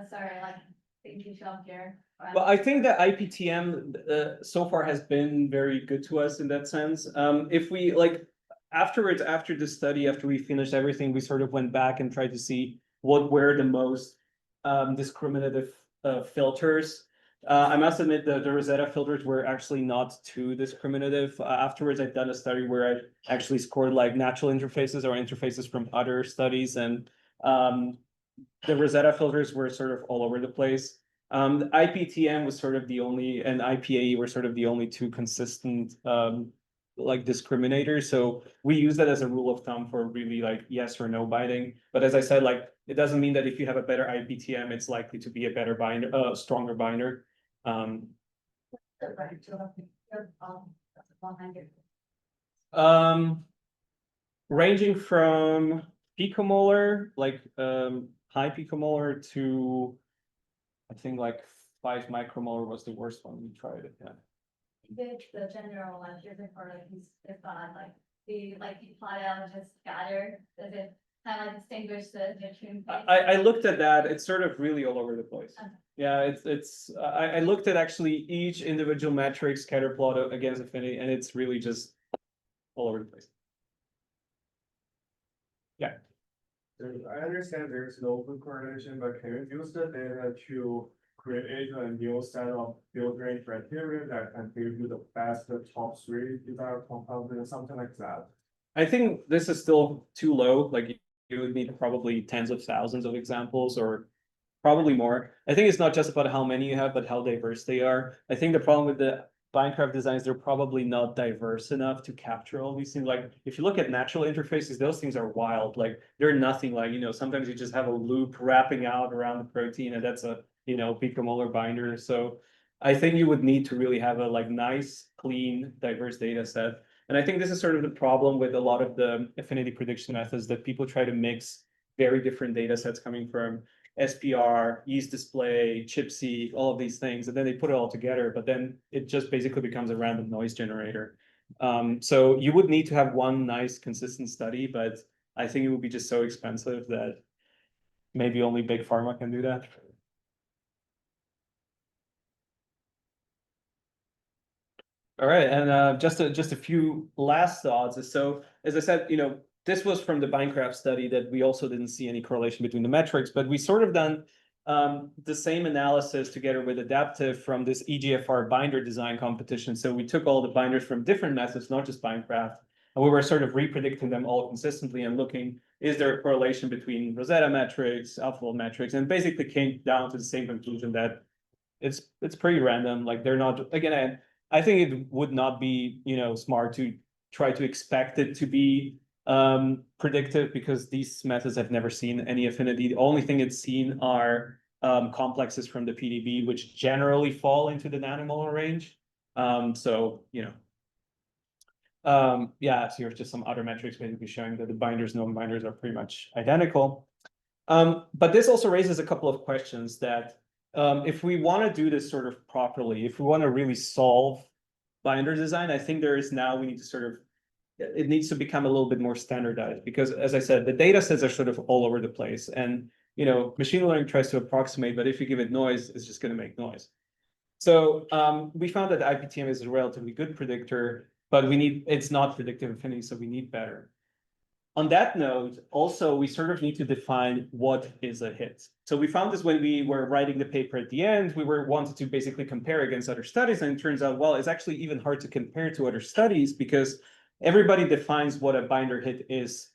D: Sorry, like, thank you, Sean, here.
B: Well, I think that IPTM so far has been very good to us in that sense. If we like afterwards, after the study, after we finished everything, we sort of went back and tried to see what were the most discriminative filters. I must admit that the Rosetta filters were actually not too discriminative. Afterwards, I've done a study where I actually scored like natural interfaces or interfaces from other studies, and the Rosetta filters were sort of all over the place. The IPTM was sort of the only, and IPAE were sort of the only 2 consistent like discriminators. So we use that as a rule of thumb for really like yes or no binding. But as I said, like it doesn't mean that if you have a better IPTM, it's likely to be a better binder, stronger binder. ranging from picomolar, like high picomolar to I think like 5 micromolar was the worst one we tried it. Yeah.
D: The general one, isn't for like these, if like you plot out and just scatter, does it kind of like distinguish the nutrient?
B: I looked at that. It's sort of really all over the place.
D: Okay.
B: Yeah, I looked at actually each individual metric scatter plot against affinity, and it's really just all over the place. Yeah.
C: I understand there's no good correlation, but can you use the data to create a new set of filtering criteria that can give you the best top 3 desired compounds or something like that?
B: I think this is still too low. Like you would need probably tens of thousands of examples or probably more. I think it's not just about how many you have, but how diverse they are. I think the problem with the BindCraft designs, they're probably not diverse enough to capture all these things. Like if you look at natural interfaces, those things are wild. Like they're nothing like, sometimes you just have a loop wrapping out around the protein and that's a, picomolar binder. So I think you would need to really have a like nice, clean, diverse data set. And I think this is sort of the problem with a lot of the affinity prediction methods that people try to mix very different data sets coming from SPR, yeast display, ChIP-seq, all of these things, and then they put it all together, but then it just basically becomes a random noise generator. So you would need to have one nice consistent study, but I think it would be just so expensive that maybe only big pharma can do that. All right, and just a few last thoughts. So as I said, this was from the BindCraft study that we also didn't see any correlation between the metrics, but we sort of done the same analysis together with Adaptive from this EGFR binder design competition. So we took all the binders from different methods, not just BindCraft, and we were sort of repredicting them all consistently and looking, is there a correlation between Rosetta metrics, AlphaFold metrics, and basically came down to the same conclusion that it's pretty random. Like they're not, again, I think it would not be, smart to try to expect it to be predictive because these methods have never seen any affinity. The only thing it's seen are complexes from the PDB, which generally fall into the nanomolar range. So here's just some other metrics basically showing that the binders, known binders are pretty much identical. But this also raises a couple of questions that if we want to do this sort of properly, if we want to really solve binder design, I think we need to it needs to become a little bit more standardized because, as I said, the data sets are sort of all over the place and, machine learning tries to approximate, but if you give it noise, it's just going to make noise. So we found that IPTM is a relatively good predictor, but it's not predictive affinity, so we need better. On that note, also, we sort of need to define what is a hit. So we found this when we were writing the paper at the end, we wanted to basically compare against other studies, and it turns out, well, it's actually even hard to compare to other studies because everybody defines what a binder hit is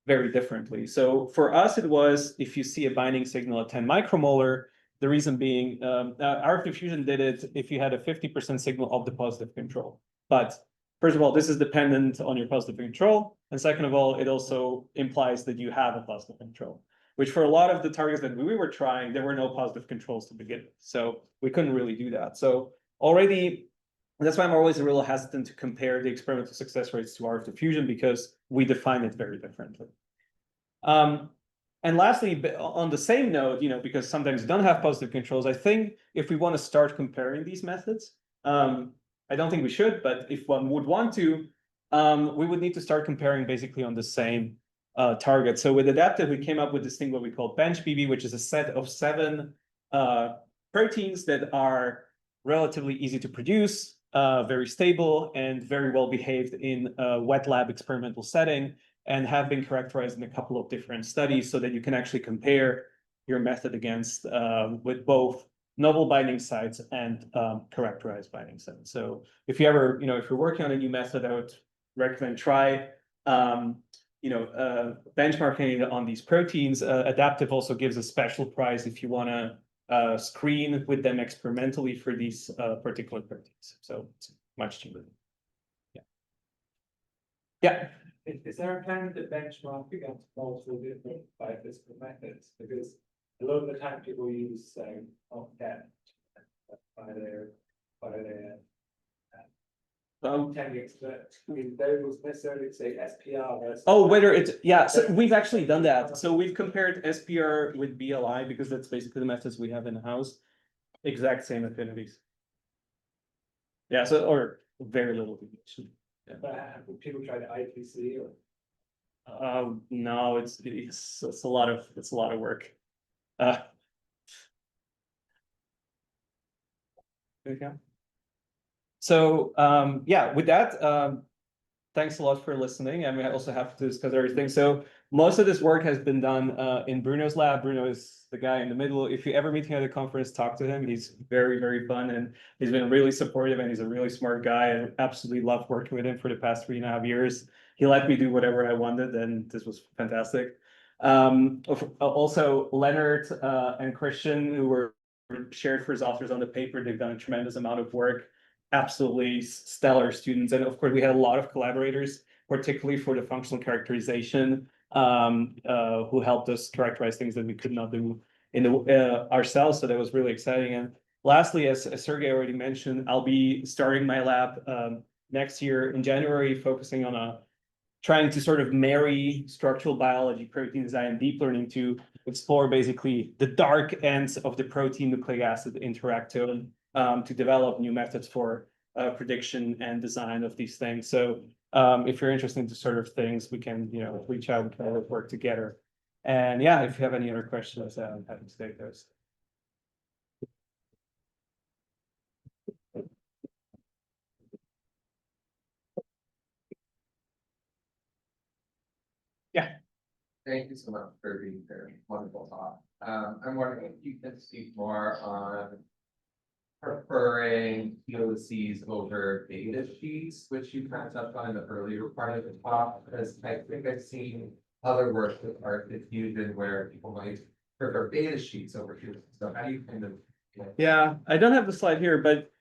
B: very differently. So for us, it was if you see a binding signal at 10 micromolar, the reason being, our diffusion did it if you had a 50% signal of the positive control. But first of all, this is dependent on your positive control. And second of all, it also implies that you have a positive control, which for a lot of the targets that we were trying, there were no positive controls to begin with. So we couldn't really do that. So already, that's why I'm always a little hesitant to compare the experimental success rates to RF diffusion because we define it very differently. And lastly, on the same note, because sometimes you don't have positive controls, I think if we want to start comparing these methods, I don't think we should, but if one would want to, we would need to start comparing basically on the same target. So with Adaptive, we came up with this thing what we call BenchBB, which is a set of 7 proteins that are relatively easy to produce, very stable, and very well behaved in a wet lab experimental setting, and have been characterized in a couple of different studies so that you can actually compare your method against with both novel binding sites and characterized binding sites. So if you ever, if you're working on a new method, I would recommend try, benchmarking on these proteins. Adaptive also gives a special prize if you want to screen with them experimentally for these particular proteins. So it's much cheaper. Yeah. Yeah.
K: Is there a plan to benchmark against multiple different biophysical methods? Because a lot of the time people use off-depth by their 10 gigs, but I mean, there was necessarily say SPR.
B: Oh, whether it's, yeah, so we've actually done that. So we've compared SPR with BLI because that's basically the methods we have in house. Exact same affinities. Yeah, so, or very little deviation.
K: But have people tried IPC or?
B: No, it's a lot of work. There you go. So, yeah, with that, thanks a lot for listening. I mean, I also have to discuss everything. So most of this work has been done in Bruno's lab. Bruno is the guy in the middle. If you ever meet him at a conference, talk to him. He's very, very fun, and he's been really supportive, and he's a really smart guy. I absolutely loved working with him for the past 3.5 years. He let me do whatever I wanted, and this was fantastic. Also, Leonard and Christian, who were shared first authors on the paper, they've done a tremendous amount of work. Absolutely stellar students. And of course, we had a lot of collaborators, particularly for the functional characterization, who helped us characterize things that we could not do in the ourselves. So that was really exciting. And lastly, as Sergey already mentioned, I'll be starting my lab next year in January, focusing on trying to sort of marry structural biology, protein design, and deep learning to explore basically the dark ends of the protein nucleic acid interactome, to develop new methods for prediction and design of these things. So if you're interested in these sort of things, we can, reach out, we can always work together. And yeah, if you have any other questions, I'm happy to take those. Yeah.
M: Thank you so much for being here. Wonderful talk. I'm wondering if you can speak more on preferring helices over data sheets, which you kind of touched on in the earlier part of the talk, because I think I've seen other work with art diffusion where people might prefer data sheets over helices. So how do you kind of?
B: Yeah, I don't have the slide here, but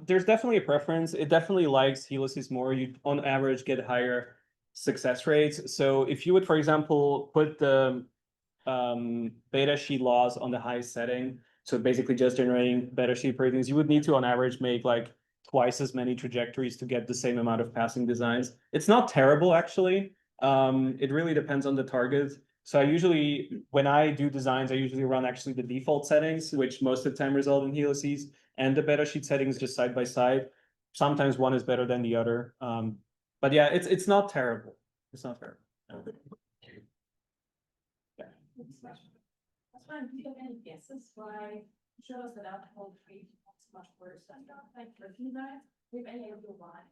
B: there's definitely a preference. It definitely likes helices more. You, on average, get higher success rates. So if you would, for example, put the beta sheet laws on the highest setting, so basically just generating beta sheet proteins, you would need to, on average, make like twice as many trajectories to get the same amount of passing designs. It's not terrible, actually. It really depends on the target. So I usually, when I do designs, I usually run actually the default settings, which most of the time result in helices, and the beta sheet settings just side by side. Sometimes one is better than the other. But yeah, it's not terrible. It's not terrible. Yeah.
D: That's why do you have any guesses why it shows that alcohol free is much worse than like looking that? Do you have any idea why?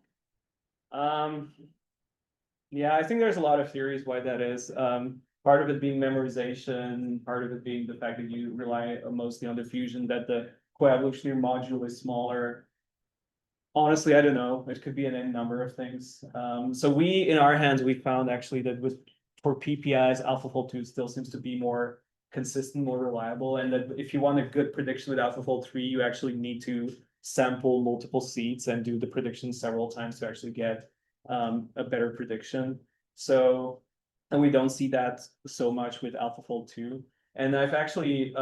B: Yeah, I think there's a lot of theories why that is. Part of it being memorization, part of it being the fact that you rely mostly on diffusion, that the coevolutionary module is smaller. Honestly, I don't know. It could be any number of things. So we, in our hands, we found actually that for PPIs, AlphaFold 2 still seems to be more consistent, more reliable, and that if you want a good prediction with AlphaFold 3, you actually need to sample multiple seeds and do the prediction several times to actually get a better prediction. So, and we don't see that so much with AlphaFold 2. And I've actually,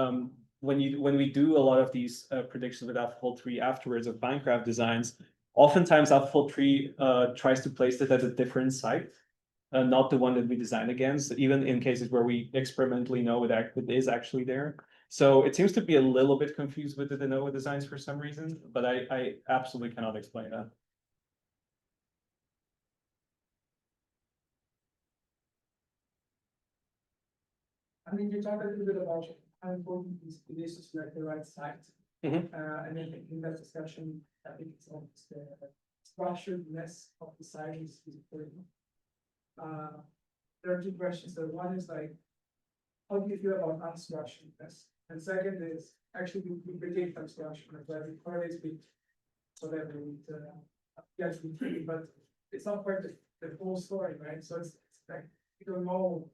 B: when we do a lot of these predictions with AlphaFold 3 afterwards of BindCraft designs, oftentimes AlphaFold 3 tries to place it at a different site, not the one that we design against, even in cases where we experimentally know it is actually there. So it seems to be a little bit confused with the de novo designs for some reason, but I absolutely cannot explain that.
K: I mean, you talked a little bit about how important it is to select the right site.
B: Mhm.
K: And then in that discussion, I think it's almost the structuredness of the site is important. There are two questions. So one is like, how do you feel about unstructuredness? And second is actually we predict unstructured, where it correlates with whatever we yes, we treat, but it's not quite the whole story, right? So it's like you don't know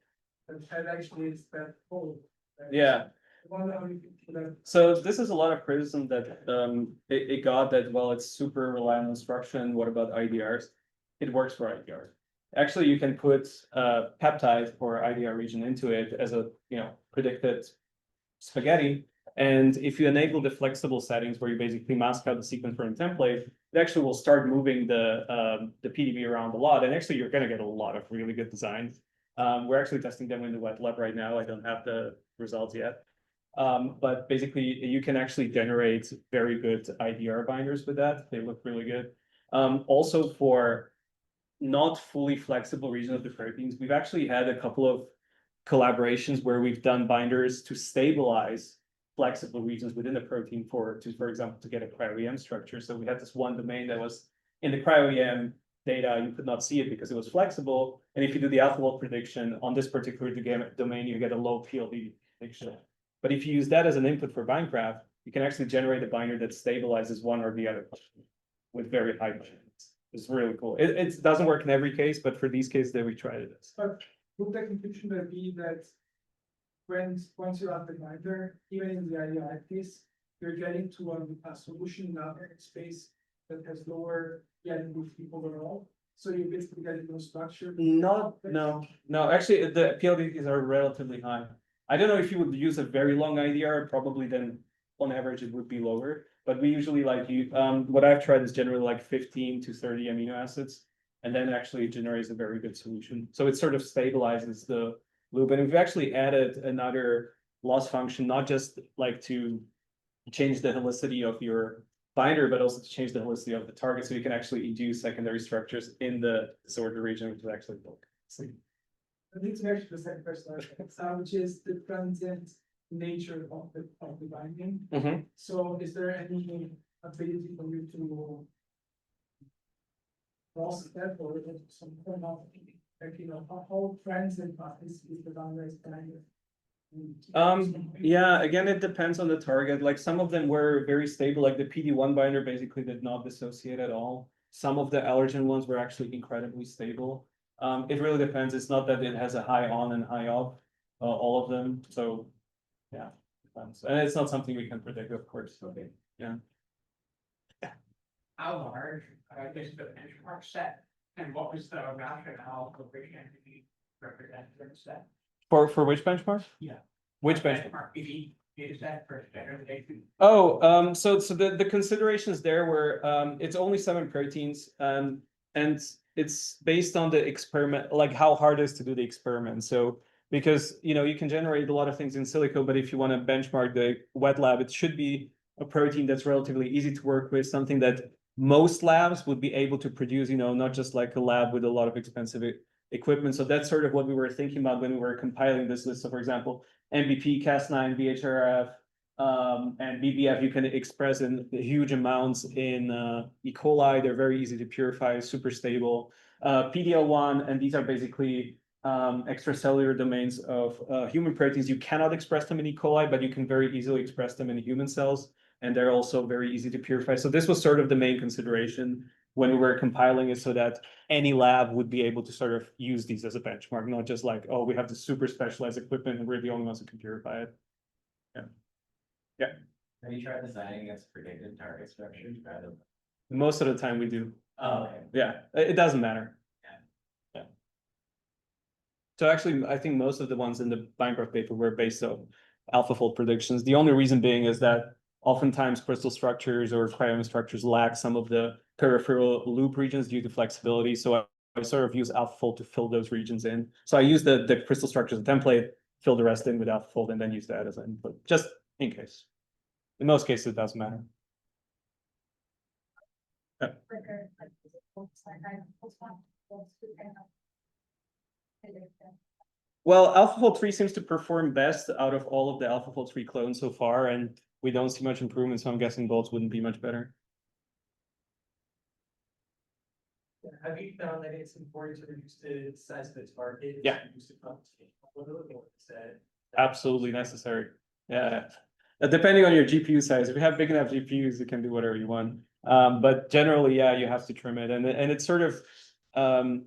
K: that actually it's that whole. Right?
B: Yeah.
K: I wonder how you feel that.
B: So this is a lot of criticism that it got that, well, it's super reliant on instruction. What about IDRs? It works for IDR. Actually, you can put peptide or IDR region into it as a predicted spaghetti. And if you enable the flexible settings where you basically mask out the sequence from a template, it actually will start moving the PDB around a lot, and actually you're gonna get a lot of really good designs. We're actually testing them in the wet lab right now. I don't have the results yet. But basically you can actually generate very good IDR binders with that. They look really good. Also for not fully flexible regions of the proteins, we've actually had a couple of collaborations where we've done binders to stabilize flexible regions within the protein for example, to get a cryo-EM structure. So we had this one domain that was in the cryo-EM data, you could not see it because it was flexible. And if you do the AlphaFold prediction on this particular domain, you get a low PLD prediction. But if you use that as an input for BindCraft, you can actually generate a binder that stabilizes one or the other with very high bindings. It's really cool. It doesn't work in every case, but for these cases that we tried it.
K: But would the conclusion there be that once you have the binder, even in the idea like this, you're getting to a solution in a space that has lower PLD overall? So you basically get no structure?
B: No. Actually, the PLDs are relatively high. I don't know if you would use a very long IDR, probably then on average it would be lower. But we usually like what I've tried is generally like 15 to 30 amino acids, and then actually it generates a very good solution. So it sort of stabilizes the loop. And we've actually added another loss function, not just like to change the helicity of your binder, but also to change the helicity of the target. So you can actually induce secondary structures in the disorder region, which is actually cool.
K: I need to actually the second question, which is the transient nature of the binding. So is there any ability for you to process that or some form of like, how transient is the boundary binding?
B: Yeah, again, it depends on the target. Like some of them were very stable, like the PD-1 binder basically did not dissociate at all. Some of the allergen ones were actually incredibly stable. It really depends. It's not that it has a high on and high off, all of them. So yeah, depends. And it's not something we can predict, of course. Okay. Yeah.
I: How large is the benchmark set? And what was the rationale for which entity represented the set?
B: For which benchmark?
I: Yeah.
B: Which benchmark?
I: Is that for standardization?
B: Oh, so the considerations there were it's only 7 proteins, and it's based on the experiment, like how hard it is to do the experiment. So because you can generate a lot of things in silico, but if you want to benchmark the wet lab, it should be a protein that's relatively easy to work with, something that most labs would be able to produce, not just like a lab with a lot of expensive equipment. So that's sort of what we were thinking about when we were compiling this list. So for example, MVP, Cas9, VHRF, and BBF, you can express in huge amounts in E. coli. They're very easy to purify, super stable. PDL1, and these are basically extracellular domains of human proteins. You cannot express them in E. coli, but you can very easily express them in human cells, and they're also very easy to purify. So this was sort of the main consideration when we were compiling it, so that any lab would be able to sort of use these as a benchmark, not just like, oh, we have this super specialized equipment and we're the only ones who can purify it. Yeah.
E: Have you tried designing against predicted target structures rather than?
B: Most of the time we do.
E: Oh, okay.
B: Yeah, it doesn't matter. Yeah. So actually, I think most of the ones in the BindCraft paper were based on AlphaFold predictions. The only reason being is that oftentimes crystal structures or cryo structures lack some of the peripheral loop regions due to flexibility. So I sort of use AlphaFold to fill those regions in. So I use the crystal structures as a template, fill the rest in with AlphaFold, and then use that as an input, just in case. In most cases, it doesn't matter. Well, AlphaFold 3 seems to perform best out of all of the AlphaFold 3 clones so far, and we don't see much improvement, so I'm guessing bolts wouldn't be much better.
I: Have you found that it's important to reduce the size of the target?
B: Yeah. Absolutely necessary. Yeah. Depending on your GPU size, if you have big enough GPUs, you can do whatever you want. But generally, yeah, you have to trim it. And it's sort of,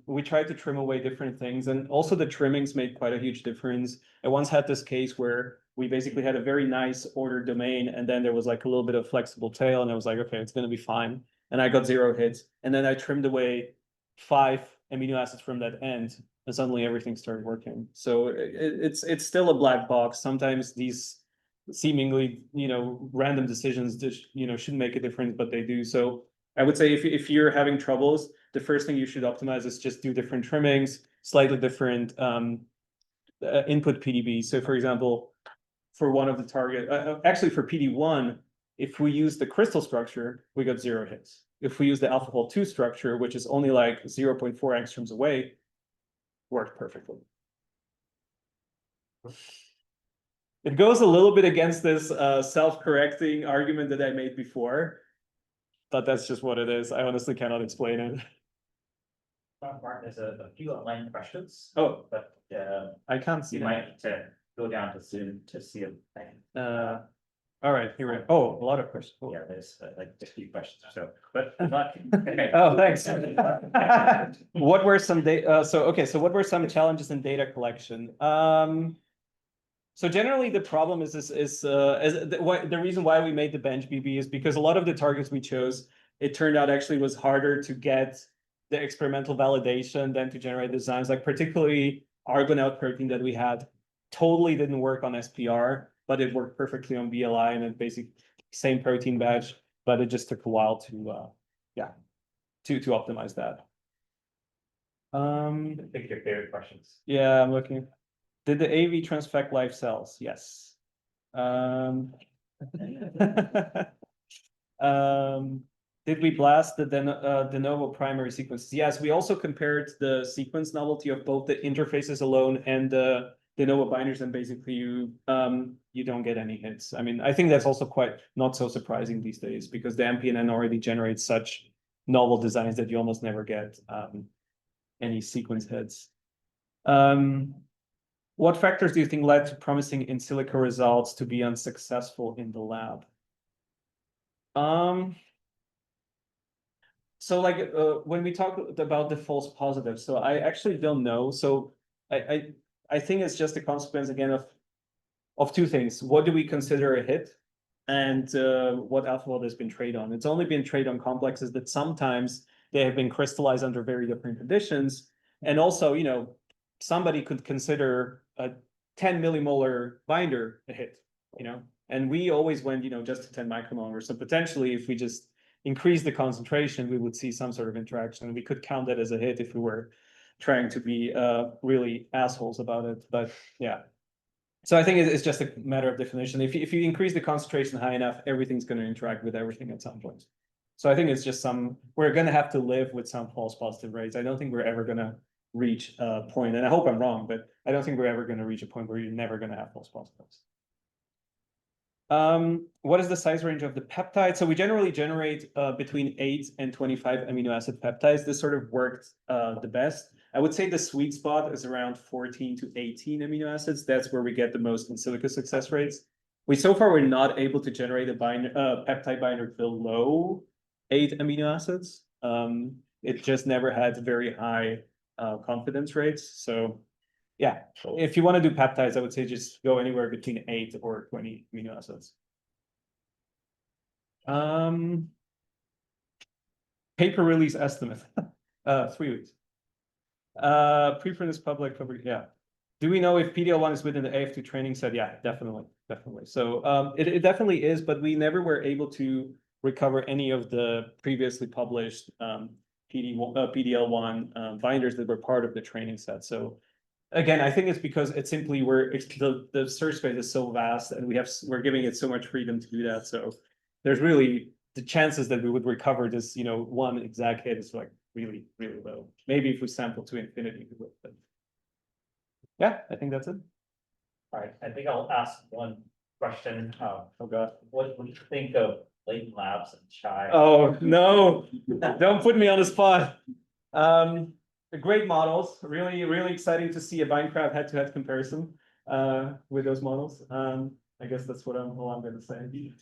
B: we tried to trim away different things. And also the trimmings made quite a huge difference. I once had this case where we basically had a very nice ordered domain, and then there was like a little bit of flexible tail, and I was like, okay, it's going to be fine. And I got 0 hits. And then I trimmed away 5 amino acids from that end, and suddenly everything started working. So it's still a black box. Sometimes these seemingly, random decisions just, shouldn't make a difference, but they do. So I would say if you're having troubles, the first thing you should optimize is just do different trimmings, slightly different input PDB. So for example, for one of the target, actually for PD1, if we use the crystal structure, we got 0 hits. If we use the AlphaFold 2 structure, which is only like 0.4 angstroms away, worked perfectly. It goes a little bit against this self-correcting argument that I made before, but that's just what it is. I honestly cannot explain it.
E: Martin, there's a few online questions.
B: Oh,
E: but
B: I can't see
E: you
B: that.
E: might need to go down to Zoom to see a thing.
B: All right, here we go. Oh, a lot of questions. Cool.
E: Yeah, there's like a few questions or so, but not.
B: Oh, thanks. What were some data? So what were some challenges in data collection? So generally, the problem is the reason why we made the bench BB is because a lot of the targets we chose, it turned out actually was harder to get the experimental validation than to generate designs. Like particularly Argonaut protein that we had totally didn't work on SPR, but it worked perfectly on BLI, and it basically same protein batch, but it just took a while to to optimize that.
E: Pick your favorite questions.
B: Yeah, I'm looking. Did the AV transfect live cells? Yes. Did we blast the de novo primary sequences? Yes, we also compared the sequence novelty of both the interfaces alone and the de novo binders, and basically you don't get any hits. I mean, I think that's also quite not so surprising these days because the MPNN already generates such novel designs that you almost never get any sequence hits. What factors do you think led to promising in silico results to be unsuccessful in the lab? So like when we talk about the false positives, so I actually don't know. So I think it's just a consequence again of two things. What do we consider a hit? And what AlphaFold has been trained on? It's only been trained on complexes that sometimes they have been crystallized under very different conditions. And also, you know, somebody could consider a 10 millimolar binder a hit, you know, and we always went, you know, just to 10 micromolar. So potentially, if we just increase the concentration, we would see some sort of interaction. We could count that as a hit if we were trying to be really assholes about it. But yeah. So I think it's just a matter of definition. If you increase the concentration high enough, everything's going to interact with everything at some point. So I think it's just we're going to have to live with some false positive rates. I don't think we're ever going to reach a point, and I hope I'm wrong, but I don't think we're ever going to reach a point where you're never going to have false positives. What is the size range of the peptide? So we generally generate between 8 and 25 amino acid peptides. This sort of worked the best. I would say the sweet spot is around 14 to 18 amino acids. That's where we get the most in silico success rates. So far we're not able to generate a peptide binder below 8 amino acids. It just never had very high confidence rates. So yeah, if you want to do peptides, I would say just go anywhere between 8 or 20 amino acids. Paper release estimate, 3 weeks. Preprint is public, yeah. Do we know if PDL1 is within the AF2 training set? Yeah, definitely. So it definitely is, but we never were able to recover any of the previously published PDL1 binders that were part of the training set. So again, I think it's because it's simply the search space is so vast and we're giving it so much freedom to do that. So there's really the chances that we would recover this, you know, one exact hit is like really, really low. Maybe if we sample to infinity, we would. But yeah, I think that's it.
E: All right, I think I'll ask one question.
B: Oh God.
E: What do you think of Latent Labs and Chai?
B: Oh no, don't put me on the spot. Great models, really exciting to see a BindCraft head-to-head comparison with those models. I guess that's all I'm going to say.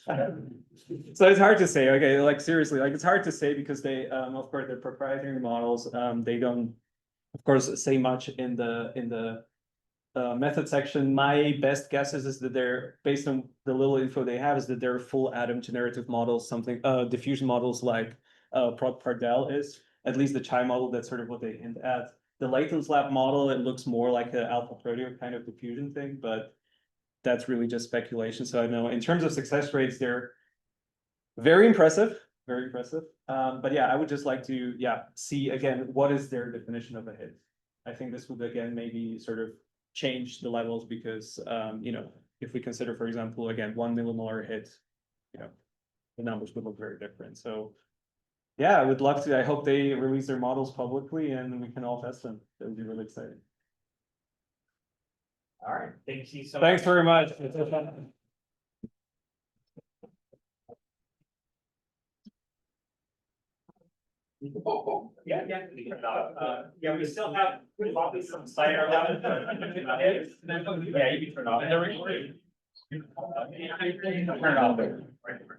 B: So it's hard to say. Okay, like seriously, like it's hard to say because they, of course, they're proprietary models. They don't, of course, say much in the method section. My best guess is that they're based on the little info they have is that they're full atom generative models, something diffusion models like Pardell is. At least the Chai model, that's sort of what they hint at. The Layton's Lab model, it looks more like an alpha proteome kind of diffusion thing, but that's really just speculation. So I know in terms of success rates, they're very impressive. very impressive. But yeah, I would just like to, see again, what is their definition of a hit? I think this would again maybe sort of change the levels because, if we consider, for example, again, 1 millimolar hit, the numbers would look very different. So yeah, I would love to. I hope they release their models publicly and we can all test them. That would be really exciting.
A: All right, thank you so much.
B: Thanks very much.
A: Yeah, yeah, we still have probably some cider left. Yeah, you can turn off. Turn it off.